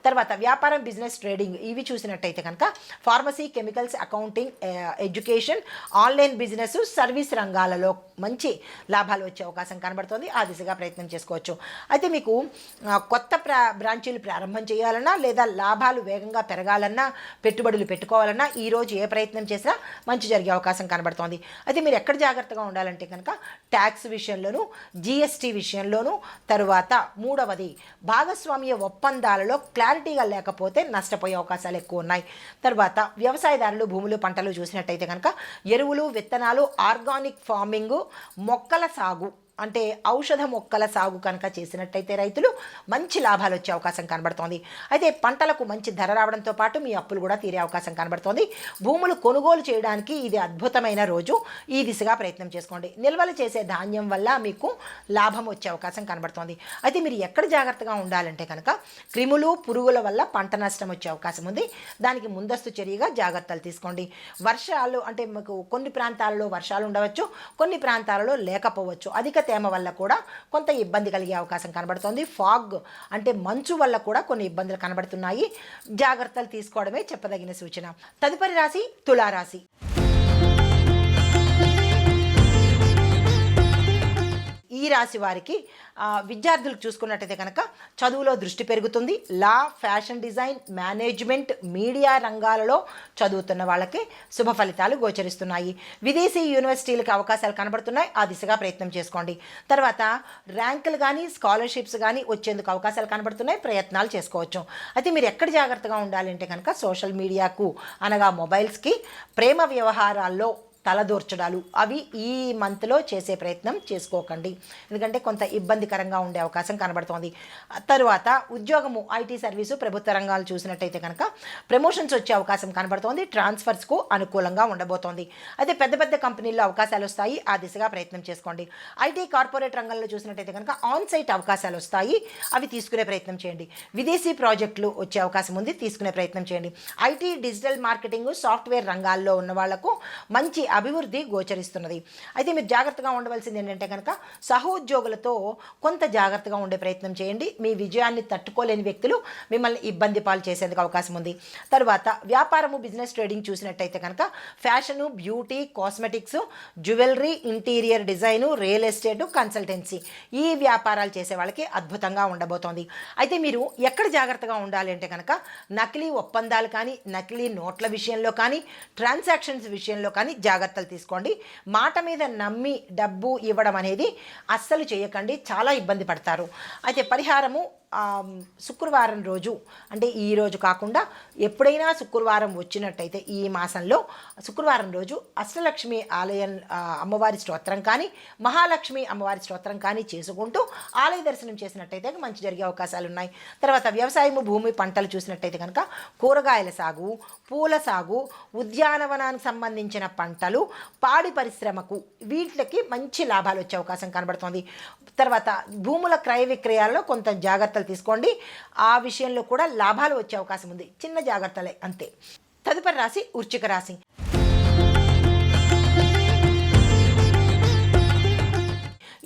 తర్వాత వ్యాపారం, బిజినెస్, ట్రేడింగ్ ఇవి చూసినట్టయితే కనుక pharmacy, chemicals, accounting, education, online business, service రంగాలలో మంచి లాభాలు వచ్చే అవకాశం కనబడుతుంది. ఆ దిశగా ప్రయత్నం చేసుకోవచ్చు. అయితే మీకు కొత్త బ్రాంచీలు ప్రారంభం చేయాలన్నా లేదా లాభాలు వేగంగా పెరగాలన్నా, పెట్టుబడులు పెట్టుకోవాలన్నా ఈరోజు ఏ ప్రయత్నం చేసినా మంచి జరిగే అవకాశం కనబడుతోంది. అయితే మీరు ఎక్కడ జాగ్రత్తగా ఉండాలంటే కనుక ట్యాక్స్ విషయంలోనూ, జిఎస్టీ విషయంలోనూ, తరువాత మూడవది భాగస్వామ్య ఒప్పందాలలో క్లారిటీగా లేకపోతే నష్టపోయే అవకాశాలు ఎక్కువ ఉన్నాయి. తర్వాత వ్యవసాయదారులు, భూములు, పంటలు చూసినట్టయితే కనుక ఎరువులు, విత్తనాలు, ఆర్గానిక్ ఫార్మింగ్, మొక్కల సాగు అంటే ఔషధ మొక్కల సాగు కనుక చేసినట్టయితే రైతులు మంచి లాభాలు వచ్చే అవకాశం కనబడుతోంది. అయితే పంటలకు మంచి ధర రావడంతో పాటు మీ అప్పులు కూడా తీరే అవకాశం కనబడుతోంది. భూములు కొనుగోలు చేయడానికి ఇది అద్భుతమైన రోజు. ఈ దిశగా ప్రయత్నం చేసుకోండి. నిల్వలు చేసే ధాన్యం వల్ల మీకు లాభం వచ్చే అవకాశం కనబడుతోంది. అయితే మీరు ఎక్కడ జాగ్రత్తగా ఉండాలంటే కనుక క్రిములు, పురుగుల వల్ల పంట నష్టం వచ్చే అవకాశం ఉంది. దానికి ముందస్తు చర్యగా జాగ్రత్తలు తీసుకోండి. వర్షాలు అంటే మీకు కొన్ని ప్రాంతాలలో వర్షాలు ఉండవచ్చు, కొన్ని ప్రాంతాలలో లేకపోవచ్చు. అధిక తేమ వల్ల కూడా కొంత ఇబ్బంది కలిగే అవకాశం కనబడుతోంది. ఫాగ్ అంటే మంచు వల్ల కూడా కొన్ని ఇబ్బందులు కనబడుతున్నాయి. జాగ్రత్తలు తీసుకోవడమే చెప్పదగిన సూచన. తదుపరి రాశి తులారాశి. ఈ రాశి వారికి విద్యార్థులకు చూసుకున్నట్టయితే కనుక చదువులో దృష్టి పెరుగుతుంది. లా, ఫ్యాషన్ డిజైన్, మేనేజ్మెంట్, మీడియా రంగాలలో చదువుతున్న వాళ్ళకి శుభ ఫలితాలు గోచరిస్తున్నాయి. విదేశీ యూనివర్సిటీలకు అవకాశాలు కనబడుతున్నాయి. ఆ దిశగా ప్రయత్నం చేసుకోండి. తర్వాత ర్యాంకులు కానీ, స్కాలర్షిప్స్ కానీ వచ్చేందుకు అవకాశాలు కనబడుతున్నాయి. ప్రయత్నాలు చేసుకోవచ్చు. అయితే మీరు ఎక్కడ జాగ్రత్తగా ఉండాలంటే కనుక సోషల్ మీడియాకు అనగా మొబైల్స్కి, ప్రేమ వ్యవహారాల్లో తలదూర్చడాలు అవి ఈ మంత్లో చేసే ప్రయత్నం చేసుకోకండి. ఎందుకంటే కొంత ఇబ్బందికరంగా ఉండే అవకాశం కనబడుతోంది. తరువాత ఉద్యోగము, ఐటీ సర్వీసు, ప్రభుత్వ రంగాలు చూసినట్టయితే కనుక ప్రమోషన్స్ వచ్చే అవకాశం కనబడుతోంది. ట్రాన్స్ఫర్స్కు అనుకూలంగా ఉండబోతోంది. అయితే పెద్ద కంపెనీల్లో అవకాశాలు వస్తాయి. ఆ దిశగా ప్రయత్నం చేసుకోండి. ఐటీ, కార్పొరేట్ రంగంలో చూసినట్టయితే కనుక ఆన్ సైట్ అవకాశాలు వస్తాయి. అవి తీసుకునే ప్రయత్నం చేయండి. విదేశీ ప్రాజెక్టులు వచ్చే అవకాశం ఉంది. తీసుకునే ప్రయత్నం చేయండి. ఐటీ, డిజిటల్ మార్కెటింగ్, సాఫ్ట్వేర్ రంగాల్లో ఉన్న వాళ్లకు మంచి అభివృద్ధి గోచరిస్తున్నది. అయితే మీరు జాగ్రత్తగా ఉండవలసింది ఏంటంటే కనుక సహోద్యోగులతో కొంత జాగ్రత్తగా ఉండే ప్రయత్నం చేయండి. మీ విజయాన్ని తట్టుకోలేని వ్యక్తులు మిమ్మల్ని ఇబ్బంది పాలు చేసేందుకు అవకాశం ఉంది. తర్వాత వ్యాపారము, బిజినెస్, ట్రేడింగ్ చూసినట్టయితే కనుక fashion, beauty, cosmetics, jewellery, interior design, real estate, consultancy ఈ వ్యాపారాలు చేసే వాళ్ళకి అద్భుతంగా ఉండబోతోంది. అయితే మీరు ఎక్కడ జాగ్రత్తగా ఉండాలి అంటే కనుక నకిలీ ఒప్పందాలు కానీ, నకిలీ నోట్ల విషయంలో కానీ, ట్రాన్సాక్షన్స్ విషయంలో కానీ జాగ్రత్తలు తీసుకోండి. మాట మీద నమ్మి డబ్బు ఇవ్వడం అనేది అస్సలు చేయకండి. చాలా ఇబ్బంది పడతారు. అయితే పరిహారము శుక్రవారం రోజు అంటే ఈరోజు కాకుండా ఎప్పుడైనా శుక్రవారం వచ్చినట్టయితే ఈ మాసంలో శుక్రవారం రోజు అష్టలక్ష్మి ఆలయం అమ్మవారి స్తోత్రం కానీ, మహాలక్ష్మి అమ్మవారి స్తోత్రం కానీ చేసుకుంటూ ఆలయ దర్శనం చేసినట్టయితే మంచి జరిగే అవకాశాలు ఉన్నాయి. తర్వాత వ్యవసాయము, భూమి, పంటలు చూసినట్టయితే కనుక కూరగాయల సాగు, పూల సాగు, ఉద్యానవనానికి సంబంధించిన పంటలు, పాడి పరిశ్రమకు వీటికి మంచి లాభాలు వచ్చే అవకాశం కనబడుతుంది. తర్వాత భూముల క్రయ విక్రయాల్లో కొంత జాగ్రత్త జాగ్రత్తలు తీసుకోండి. ఆ విషయంలో కూడా లాభాలు వచ్చే అవకాశం ఉంది. చిన్న జాగ్రత్తలే అంతే. తదుపరి రాశి వృశ్చిక రాశి.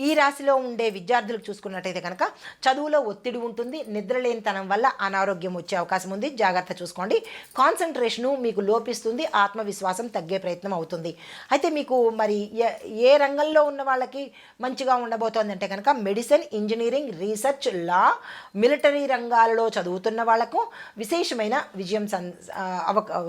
ఈ రాశిలో ఉండే విద్యార్థులకు చూసుకున్నట్టయితే కనుక చదువులో ఒత్తిడి ఉంటుంది. నిద్రలేనితనం వల్ల అనారోగ్యం వచ్చే అవకాశం ఉంది. జాగ్రత్త చూసుకోండి. కాన్సన్ట్రేషను మీకు లోపిస్తుంది. ఆత్మవిశ్వాసం తగ్గే ప్రయత్నం అవుతుంది. అయితే మీకు మరి ఏ రంగంలో ఉన్న వాళ్ళకి మంచిగా ఉండబోతోంది అంటే కనుక మెడిసిన్, ఇంజనీరింగ్, రీసెర్చ్, లా, మిలిటరీ రంగాలలో చదువుతున్న వాళ్లకు విశేషమైన విజయం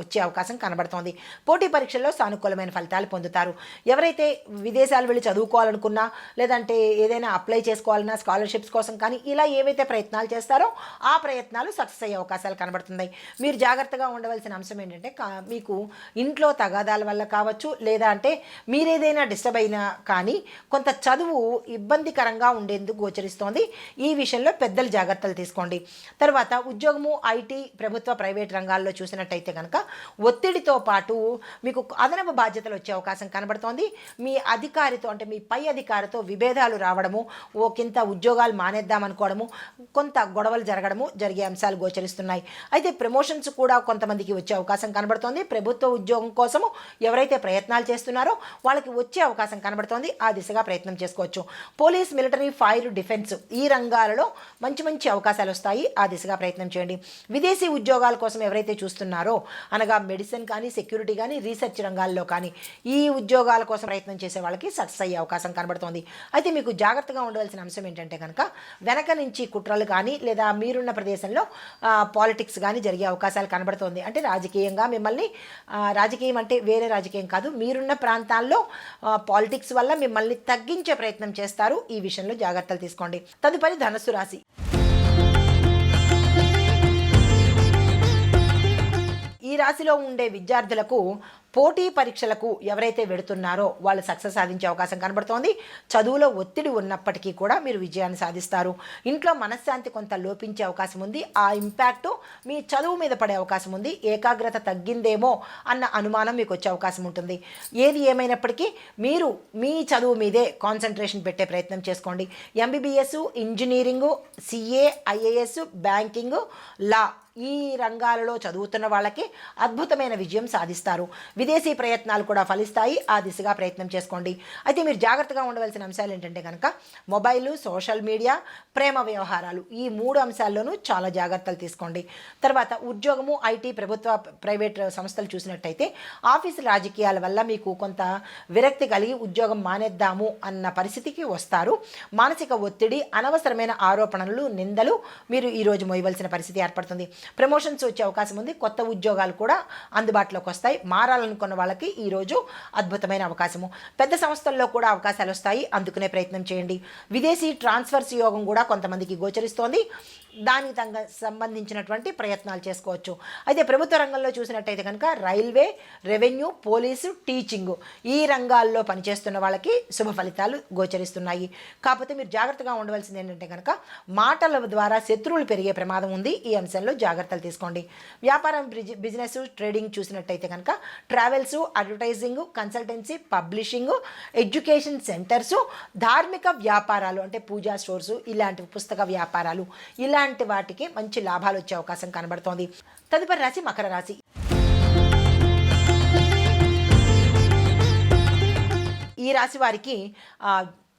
వచ్చే అవకాశం కనబడుతోంది. పోటీ పరీక్షల్లో సానుకూలమైన ఫలితాలు పొందుతారు. ఎవరైతే విదేశాలు వెళ్ళి చదువుకోవాలనుకున్నా లేదంటే ఏదైనా అప్లై చేసుకోవాలన్నా స్కాలర్షిప్స్ కోసం కానీ ఇలా ఏవైతే ప్రయత్నాలు చేస్తారో ఆ ప్రయత్నాలు సక్సెస్ అయ్యే అవకాశాలు కనబడుతున్నాయి. మీరు జాగ్రత్తగా ఉండవలసిన అంశం ఏంటంటే మీకు ఇంట్లో తగాదాల వల్ల కావచ్చు, లేదా అంటే మీరేదైనా డిస్టర్బ్ అయినా కానీ కొంత చదువు ఇబ్బందికరంగా ఉండేందుకు గోచరిస్తోంది. ఈ విషయంలో పెద్దలు జాగ్రత్తలు తీసుకోండి. తర్వాత ఉద్యోగము, ఐటీ, ప్రభుత్వ, ప్రైవేట్ రంగాల్లో చూసినట్టయితే కనుక ఒత్తిడితో పాటు మీకు అదనపు బాధ్యతలు వచ్చే అవకాశం కనబడుతోంది. మీ అధికారితో అంటే మీ పై అధికారితో విభేదాలు రావడము, కింద ఉద్యోగాలు మానేద్దామనుకోవడము, కొంత గొడవలు జరిగే అంశాలు గోచరిస్తున్నాయి. అయితే ప్రమోషన్స్ కూడా కొంతమందికి వచ్చే అవకాశం కనబడుతోంది. ప్రభుత్వ ఉద్యోగం కోసము ఎవరైతే ప్రయత్నాలు చేస్తున్నారో వాళ్ళకి వచ్చే అవకాశం కనబడుతోంది. ఆ దిశగా ప్రయత్నం చేసుకోవచ్చు. పోలీస్, మిలిటరీ, ఫైర్, డిఫెన్స్ ఈ రంగాలలో మంచి అవకాశాలు వస్తాయి. ఆ దిశగా ప్రయత్నం చేయండి. విదేశీ ఉద్యోగాల కోసం ఎవరైతే చూస్తున్నారో అనగా మెడిసిన్ కానీ, సెక్యూరిటీ కానీ, రీసెర్చ్ రంగాల్లో కానీ ఈ ఉద్యోగాల కోసం ప్రయత్నం చేసే వాళ్ళకి సక్సెస్ అయ్యే అవకాశం కనబడుతోంది. అయితే మీకు జాగ్రత్తగా ఉండవలసిన అంశం ఏంటంటే కనుక వెనక నుంచి కుట్రలు కానీ లేదా మీరున్న ప్రదేశంలో పాలిటిక్స్ కానీ జరిగే అవకాశాలు కనబడుతుంది. అంటే రాజకీయంగా మిమ్మల్ని, రాజకీయం అంటే వేరే రాజకీయం కాదు, మీరున్న ప్రాంతాల్లో పాలిటిక్స్ వల్ల మిమ్మల్ని తగ్గించే ప్రయత్నం చేస్తారు. ఈ విషయంలో జాగ్రత్తలు తీసుకోండి. తదుపరి ధనుస్సు రాశి. ఈ రాశిలో ఉండే విద్యార్థులకు పోటీ పరీక్షలకు ఎవరైతే వెడుతున్నారో వాళ్ళు సక్సెస్ సాధించే అవకాశం కనబడుతోంది. చదువులో ఒత్తిడి ఉన్నప్పటికీ కూడా మీరు విజయాన్ని సాధిస్తారు. ఇంట్లో మనశ్శాంతి కొంత లోపించే అవకాశం ఉంది. ఆ ఇంపాక్టు మీ చదువు మీద పడే అవకాశం ఉంది. ఏకాగ్రత తగ్గిందేమో అన్న అనుమానం మీకు వచ్చే అవకాశం ఉంటుంది. ఏది ఏమైనప్పటికీ మీరు మీ చదువు మీదే కాన్సన్ట్రేషన్ పెట్టే ప్రయత్నం చేసుకోండి. MBBS, engineering, CA, IAS, banking, law ఈ రంగాలలో చదువుతున్న వాళ్ళకి అద్భుతమైన విజయం సాధిస్తారు. విదేశీ ప్రయత్నాలు కూడా ఫలిస్తాయి. ఆ దిశగా ప్రయత్నం చేసుకోండి. అయితే మీరు జాగ్రత్తగా ఉండవలసిన అంశాలు ఏంటంటే కనుక మొబైలు, సోషల్ మీడియా, ప్రేమ వ్యవహారాలు ఈ 3 అంశాల్లోనూ చాలా జాగ్రత్తలు తీసుకోండి. తర్వాత ఉద్యోగము, ఐటీ, ప్రభుత్వ, ప్రైవేట్ సంస్థలు చూసినట్టయితే ఆఫీసు రాజకీయాల వల్ల మీకు కొంత విరక్తి కలిగి ఉద్యోగం మానేద్దాము అన్న పరిస్థితికి వస్తారు. మానసిక ఒత్తిడి, అనవసరమైన ఆరోపణలు, నిందలు మీరు ఈరోజు మోయవలసిన పరిస్థితి ఏర్పడుతుంది. ప్రమోషన్స్ వచ్చే అవకాశం ఉంది. కొత్త ఉద్యోగాలు కూడా అందుబాటులోకి వస్తాయి. మారాలనుకున్న వాళ్ళకి ఈరోజు అద్భుతమైన అవకాశము. పెద్ద సంస్థల్లో కూడా అవకాశాలు వస్తాయి. అందుకునే ప్రయత్నం చేయండి. విదేశీ ట్రాన్స్ఫర్స్ యోగం కూడా కొంతమందికి గోచరిస్తోంది. దానికి సంబంధించినటువంటి ప్రయత్నాలు చేసుకోవచ్చు. అయితే ప్రభుత్వ రంగంలో చూసినట్టయితే కనుక రైల్వే, రెవెన్యూ, పోలీసు, టీచింగు ఈ రంగాల్లో పనిచేస్తున్న వాళ్ళకి శుభ ఫలితాలు గోచరిస్తున్నాయి. కాకపోతే మీరు జాగ్రత్తగా ఉండవలసింది ఏంటంటే కనుక మాటల ద్వారా శత్రువులు పెరిగే ప్రమాదం ఉంది. ఈ అంశంలో జాగ్రత్తలు తీసుకోండి. వ్యాపారం, బిజినెస్, ట్రేడింగ్ చూసినట్టయితే కనుక travels, advertising, consultancy, publishing, education centres, ధార్మిక వ్యాపారాలు అంటే పూజా స్టోర్సు, ఇలాంటి పుస్తక వ్యాపారాలు ఇలాంటి వాటికి మంచి లాభాలు వచ్చే అవకాశం కనబడుతోంది. తదుపరి రాశి మకర రాశి. ఈ రాశి వారికి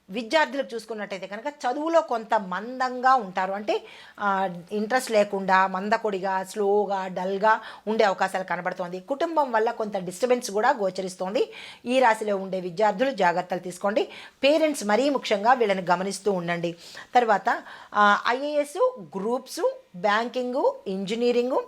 విద్యార్థులకు చూసుకున్నట్టయితే కనుక చదువులో కొంత మందంగా ఉంటారు. అంటే ఇంట్రెస్ట్ లేకుండా మందకొడిగా, స్లోగా, డల్గా ఉండే అవకాశాలు కనబడుతోంది. కుటుంబం వల్ల కొంత డిస్టర్బెన్స్ కూడా గోచరిస్తోంది. ఈ రాశిలో ఉండే విద్యార్థులు జాగ్రత్తలు తీసుకోండి. పేరెంట్స్ మరీ ముఖ్యంగా వీళ్ళని గమనిస్తూ ఉండండి. తర్వాత ఐఏఎస్, గ్రూప్స్, బ్యాంకింగు, ఇంజనీరింగు,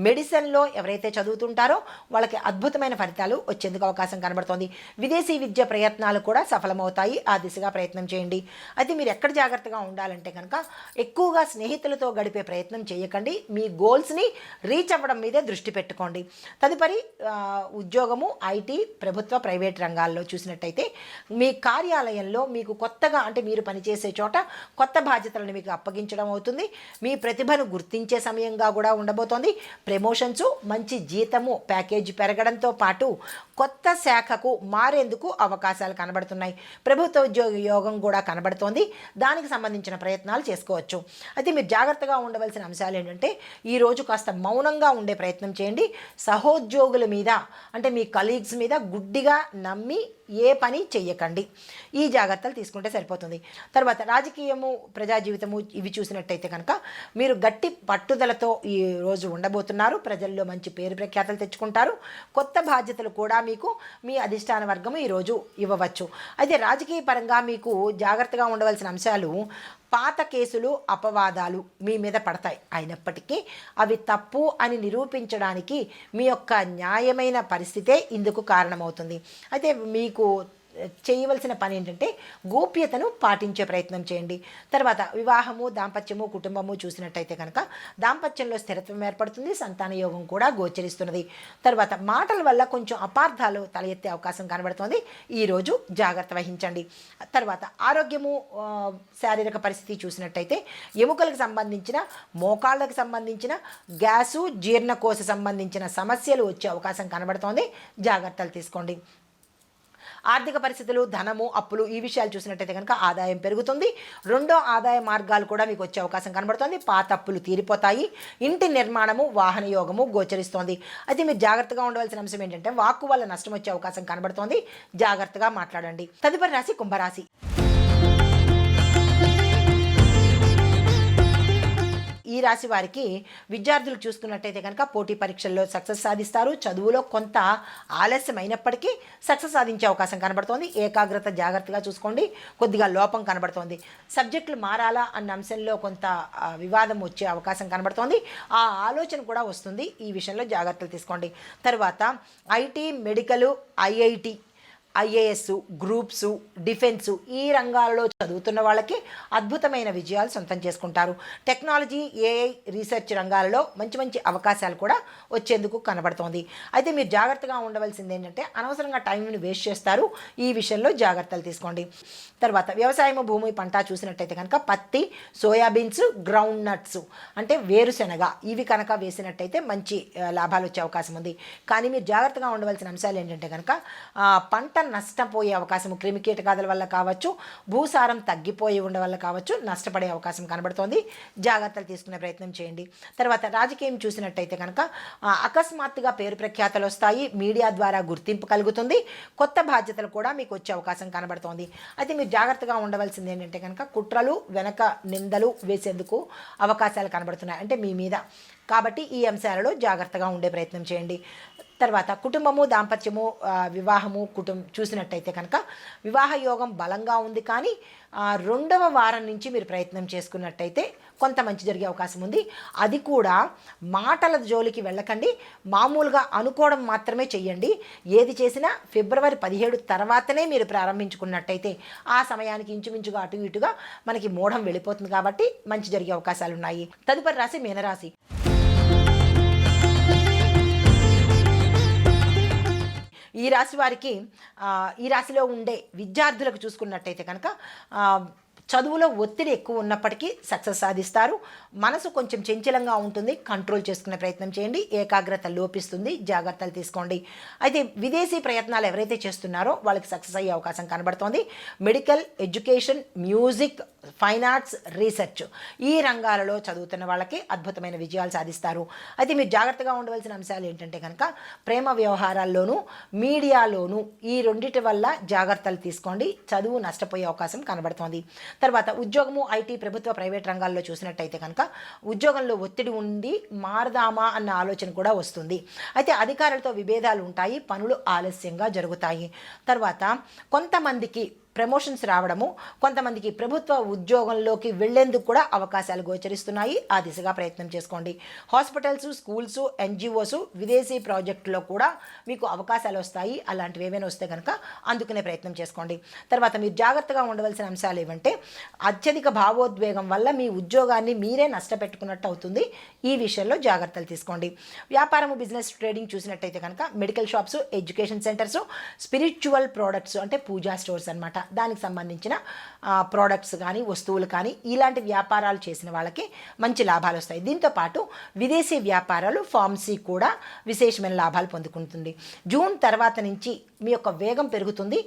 మెడిసిన్లో ఎవరైతే చదువుతుంటారో వాళ్ళకి అద్భుతమైన ఫలితాలు వచ్చేందుకు అవకాశం కనబడుతోంది. విదేశీ విద్య ప్రయత్నాలు కూడా సఫలమవుతాయి. ఆ దిశగా ప్రయత్నం చేయండి. అయితే మీరు ఎక్కడ జాగ్రత్తగా ఉండాలంటే కనుక ఎక్కువగా స్నేహితులతో గడిపే ప్రయత్నం చేయకండి. మీ గోల్స్ని రీచ్ అవ్వడం మీదే దృష్టి పెట్టుకోండి. తదుపరి ఉద్యోగము, ఐటీ, ప్రభుత్వ, ప్రైవేట్ రంగాల్లో చూసినట్టయితే మీ కార్యాలయంలో మీకు కొత్తగా అంటే మీరు పనిచేసే చోట కొత్త బాధ్యతలను మీకు అప్పగించడం అవుతుంది. మీ ప్రతిభను గుర్తించే సమయంగా కూడా ఉండబోతోంది. ప్రమోషన్స్, మంచి జీతము, ప్యాకేజ్ పెరగడంతో పాటు కొత్త శాఖకు మారేందుకు అవకాశాలు కనబడుతున్నాయి. ప్రభుత్వ ఉద్యోగ యోగం కూడా కనబడుతోంది. దానికి సంబంధించిన ప్రయత్నాలు చేసుకోవచ్చు. అయితే మీరు జాగ్రత్తగా ఉండవలసిన అంశాలు ఏంటంటే ఈరోజు కాస్త మౌనంగా ఉండే ప్రయత్నం చేయండి. సహోద్యోగుల మీద అంటే మీ కలీగ్స్ మీద గుడ్డిగా నమ్మి ఏ పని చెయ్యకండి. ఈ జాగ్రత్తలు తీసుకుంటే సరిపోతుంది. తర్వాత రాజకీయము, ప్రజా జీవితము ఇవి చూసినట్టయితే కనుక మీరు గట్టి పట్టుదలతో ఈ రోజు ఉండబోతున్నారు. ప్రజల్లో మంచి పేరు ప్రఖ్యాతలు తెచ్చుకుంటారు. కొత్త బాధ్యతలు కూడా మీకు మీ అధిష్టాన వర్గము ఈరోజు ఇవ్వవచ్చు. అయితే రాజకీయ పరంగా మీకు జాగ్రత్తగా ఉండవలసిన అంశాలు పాత కేసులు, అపవాదాలు మీ మీద పడతాయి. అయినప్పటికీ అవి తప్పు అని నిరూపించడానికి మీ యొక్క న్యాయమైన పరిస్థితే ఇందుకు కారణమవుతుంది. అయితే మీకు చేయవలసిన పని ఏంటంటే గోప్యతను పాటించే ప్రయత్నం చేయండి. తర్వాత వివాహము, దాంపత్యము, కుటుంబము చూసినట్టయితే కనుక దాంపత్యంలో స్థిరత్వం ఏర్పడుతుంది. సంతాన యోగం కూడా గోచరిస్తున్నది. తర్వాత మాటల వల్ల కొంచెం అపార్థాలు తల ఎత్తే అవకాశం కనబడుతుంది. ఈరోజు జాగ్రత్త వహించండి. తర్వాత ఆరోగ్యము, శారీరక పరిస్థితి చూసినట్టయితే ఎముకలకు సంబంధించిన, మోకాళ్ళకు సంబంధించిన, గ్యాసు, జీర్ణకోశ సంబంధించిన సమస్యలు వచ్చే అవకాశం కనబడుతోంది. జాగ్రత్తలు తీసుకోండి. ఆర్థిక పరిస్థితులు, ధనము, అప్పులు ఈ విషయాలు చూసినట్టయితే కనుక ఆదాయం పెరుగుతుంది. రెండో ఆదాయ మార్గాలు కూడా మీకు వచ్చే అవకాశం కనబడుతుంది. పాత అప్పులు తీరిపోతాయి. ఇంటి నిర్మాణము, వాహన యోగము గోచరిస్తోంది. అయితే మీరు జాగ్రత్తగా ఉండవలసిన అంశం ఏంటంటే వాక్కు వల్ల నష్టం వచ్చే అవకాశం కనబడుతోంది. జాగ్రత్తగా మాట్లాడండి. తదుపరి రాశి కుంభరాశి. ఈ రాశి వారికి విద్యార్థులు చూసుకున్నట్టయితే కనుక పోటీ పరీక్షల్లో సక్సెస్ సాధిస్తారు. చదువులో కొంత ఆలస్యమైనప్పటికీ సక్సెస్ సాధించే అవకాశం కనబడుతోంది. ఏకాగ్రత జాగ్రత్తగా చూసుకోండి. కొద్దిగా లోపం కనబడుతోంది. సబ్జెక్టులు మారాలా అన్న అంశంలో కొంత వివాదం వచ్చే అవకాశం కనబడుతోంది. ఆ ఆలోచన కూడా వస్తుంది. ఈ విషయంలో జాగ్రత్తలు తీసుకోండి. తర్వాత IT, medical, IIT, IAS, groups, defence ఈ రంగాలలో చదువుతున్న వాళ్ళకి అద్భుతమైన విజయాలు సొంతం చేసుకుంటారు. టెక్నాలజీ, ఏఐ, రీసెర్చ్ రంగాలలో మంచి మంచి అవకాశాలు కూడా వచ్చేందుకు కనబడుతోంది. అయితే మీరు జాగ్రత్తగా ఉండవలసింది ఏంటంటే అనవసరంగా టైంని వేస్ట్ చేస్తారు. ఈ విషయంలో జాగ్రత్తలు తీసుకోండి. తర్వాత వ్యవసాయము, భూమి, పంట చూసినట్టయితే కనుక పత్తి, సోయాబీన్స్, గ్రౌండ్ నట్స్ అంటే వేరుశెనగ ఇవి కనుక వేసినట్టయితే మంచి లాభాలు వచ్చే అవకాశం ఉంది. కానీ మీరు జాగ్రత్తగా ఉండవలసిన అంశాలు ఏంటంటే కనుక పంట నష్టపోయే అవకాశం క్రిమికీటకాదుల వల్ల కావచ్చు, భూసారం తగ్గిపోయి ఉండడం వల్ల కావచ్చు, నష్టపడే అవకాశం కనబడుతోంది. జాగ్రత్తలు తీసుకునే ప్రయత్నం చేయండి. తర్వాత రాజకీయం చూసినట్టయితే కనుక అకస్మాత్తుగా పేరు ప్రఖ్యాతలు వస్తాయి. మీడియా ద్వారా గుర్తింపు కలుగుతుంది. కొత్త బాధ్యతలు కూడా మీకు వచ్చే అవకాశం కనబడుతోంది. అయితే మీరు జాగ్రత్తగా ఉండవలసింది ఏంటంటే కనుక కుట్రలు, వెనక నిందలు వేసేందుకు అవకాశాలు కనబడుతున్నాయి అంటే మీ మీద. కాబట్టి ఈ అంశాలలో జాగ్రత్తగా ఉండే ప్రయత్నం చేయండి. తర్వాత కుటుంబము, దాంపత్యము, వివాహము, చూసినట్టయితే కనుక వివాహ యోగం బలంగా ఉంది. కానీ రెండవ వారం నుంచి మీరు ప్రయత్నం చేసుకున్నట్టయితే కొంత మంచి జరిగే అవకాశం ఉంది. అది కూడా మాటల జోలికి వెళ్ళకండి. మామూలుగా అనుకోవడం మాత్రమే చెయ్యండి. ఏది చేసినా ఫిబ్రవరి 17 తర్వాతనే మీరు ప్రారంభించుకున్నట్టయితే ఆ సమయానికి ఇంచుమించుగా అటు ఇటుగా మనకి మూఢం వెళ్ళిపోతుంది. కాబట్టి మంచి జరిగే అవకాశాలు ఉన్నాయి. తదుపరి రాశి మీనరాశి. ఈ రాశి వారికి ఈ రాశిలో ఉండే విద్యార్థులకు చూసుకున్నట్టయితే కనుక చదువులో ఒత్తిడి ఎక్కువ ఉన్నప్పటికీ సక్సెస్ సాధిస్తారు. మనసు కొంచెం చంచలంగా ఉంటుంది. కంట్రోల్ చేసుకునే ప్రయత్నం చేయండి. ఏకాగ్రత లోపిస్తుంది. జాగ్రత్తలు తీసుకోండి. అయితే విదేశీ ప్రయత్నాలు ఎవరైతే చేస్తున్నారో వాళ్ళకి సక్సెస్ అయ్యే అవకాశం కనబడుతోంది. Medical, education, music, fine arts, research ఈ రంగాలలో చదువుతున్న వాళ్ళకి అద్భుతమైన విజయాలు సాధిస్తారు. అయితే మీరు జాగ్రత్తగా ఉండవలసిన అంశాలు ఏంటంటే కనుక ప్రేమ వ్యవహారాల్లోనూ, మీడియాలోనూ ఈ రెండిటి వల్ల జాగ్రత్తలు తీసుకోండి. చదువు నష్టపోయే అవకాశం కనబడుతోంది. తర్వాత ఉద్యోగము, ఐటీ, ప్రభుత్వ, ప్రైవేట్ రంగాల్లో చూసినట్టయితే కనుక ఉద్యోగంలో ఒత్తిడి ఉండి మారదామా అన్న ఆలోచన కూడా వస్తుంది. అయితే అధికారులతో విభేదాలు ఉంటాయి. పనులు ఆలస్యంగా జరుగుతాయి. తర్వాత కొంతమందికి ప్రమోషన్స్ రావడము, కొంతమందికి ప్రభుత్వ ఉద్యోగంలోకి వెళ్లేందుకు కూడా అవకాశాలు గోచరిస్తున్నాయి. ఆ దిశగా ప్రయత్నం చేసుకోండి. హాస్పిటల్స్, స్కూల్స్, ఎన్జిఓస్, విదేశీ ప్రాజెక్టులో కూడా మీకు అవకాశాలు వస్తాయి. అలాంటివి ఏమైనా వస్తే కనుక అందుకునే ప్రయత్నం చేసుకోండి. తర్వాత మీరు జాగ్రత్తగా ఉండవలసిన అంశాలు ఏమంటే అత్యధిక భావోద్వేగం వల్ల మీ ఉద్యోగాన్ని మీరే నష్టపెట్టుకున్నట్టు అవుతుంది. ఈ విషయంలో జాగ్రత్తలు తీసుకోండి. వ్యాపారము, బిజినెస్, ట్రేడింగ్ చూసినట్టయితే కనుక medical shops, education centres, spiritual products అంటే పూజా స్టోర్స్ అనమాట దానికి సంబంధించిన ప్రోడక్ట్స్ కానీ వస్తువులు కానీ ఇలాంటి వ్యాపారాలు చేసిన వాళ్ళకి మంచి లాభాలు వస్తాయి. దీంతోపాటు విదేశీ వ్యాపారాలు ఫార్మసీ కూడా విశేషమైన లాభాలు పొందుకుంటుంది. జూన్ తర్వాత నుంచి మీ యొక్క వేగం పెరుగుతుంది.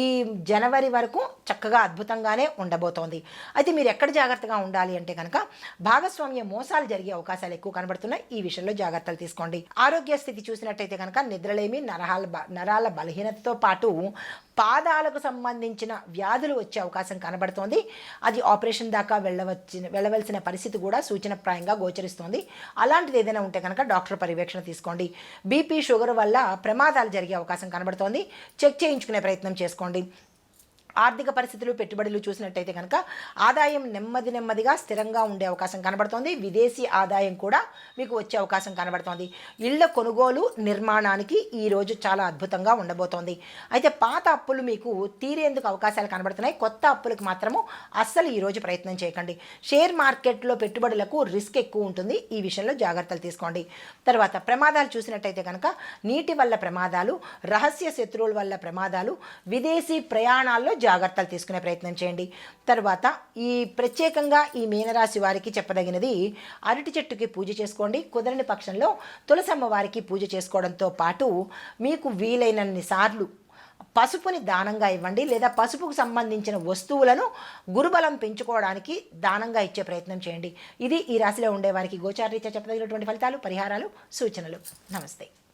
ఈ జనవరి వరకు చక్కగా అద్భుతంగానే ఉండబోతోంది. అయితే మీరు ఎక్కడ జాగ్రత్తగా ఉండాలి అంటే కనుక భాగస్వామ్య మోసాలు జరిగే అవకాశాలు ఎక్కువ కనబడుతున్నాయి. ఈ విషయంలో జాగ్రత్తలు తీసుకోండి. ఆరోగ్య స్థితి చూసినట్టయితే కనుక నిద్రలేమి, నరాల బలహీనతతో పాటు పాదాలకు సంబంధించిన వ్యాధులు వచ్చే అవకాశం కనబడుతోంది. అది ఆపరేషన్ దాకా వెళ్ళవలసిన పరిస్థితి కూడా సూచనప్రాయంగా గోచరిస్తోంది. అలాంటిది ఏదైనా ఉంటే కనుక డాక్టర్ పర్యవేక్షణ తీసుకోండి. బీపీ, షుగర్ వల్ల ప్రమాదాలు జరిగే అవకాశం కనబడుతోంది. చెక్ చేయించుకునే ప్రయత్నం చేసుకోండి. ఆర్థిక పరిస్థితులు, పెట్టుబడులు చూసినట్టయితే కనుక ఆదాయం నెమ్మదిగా స్థిరంగా ఉండే అవకాశం కనబడుతోంది. విదేశీ ఆదాయం కూడా మీకు వచ్చే అవకాశం కనబడుతోంది. ఇళ్ల కొనుగోలు, నిర్మాణానికి ఈరోజు చాలా అద్భుతంగా ఉండబోతోంది. అయితే పాత అప్పులు మీకు తీరేందుకు అవకాశాలు కనబడుతున్నాయి. కొత్త అప్పులకు మాత్రము అస్సలు ఈరోజు ప్రయత్నం చేయకండి. షేర్ మార్కెట్లో పెట్టుబడులకు రిస్క్ ఎక్కువ ఉంటుంది. ఈ విషయంలో జాగ్రత్తలు తీసుకోండి. తర్వాత ప్రమాదాలు చూసినట్టయితే కనుక నీటి వల్ల ప్రమాదాలు, రహస్య శత్రువుల వల్ల ప్రమాదాలు, విదేశీ ప్రయాణాల్లో జాగ్రత్తలు తీసుకునే ప్రయత్నం చేయండి. తర్వాత ఈ ప్రత్యేకంగా ఈ మీనరాశి వారికి చెప్పదగినది అరటి చెట్టుకి పూజ చేసుకోండి. కుదరని పక్షంలో తులసమ్మ వారికి పూజ చేసుకోవడంతో పాటు మీకు వీలైనన్ని సార్లు పసుపుని దానంగా ఇవ్వండి, లేదా పసుపుకు సంబంధించిన వస్తువులను గురుబలం పెంచుకోవడానికి దానంగా ఇచ్చే ప్రయత్నం చేయండి. ఇది ఈ రాశిలో ఉండే వారికి గోచారరీత్యా చెప్పదగినటువంటి ఫలితాలు, పరిహారాలు, సూచనలు. నమస్తే.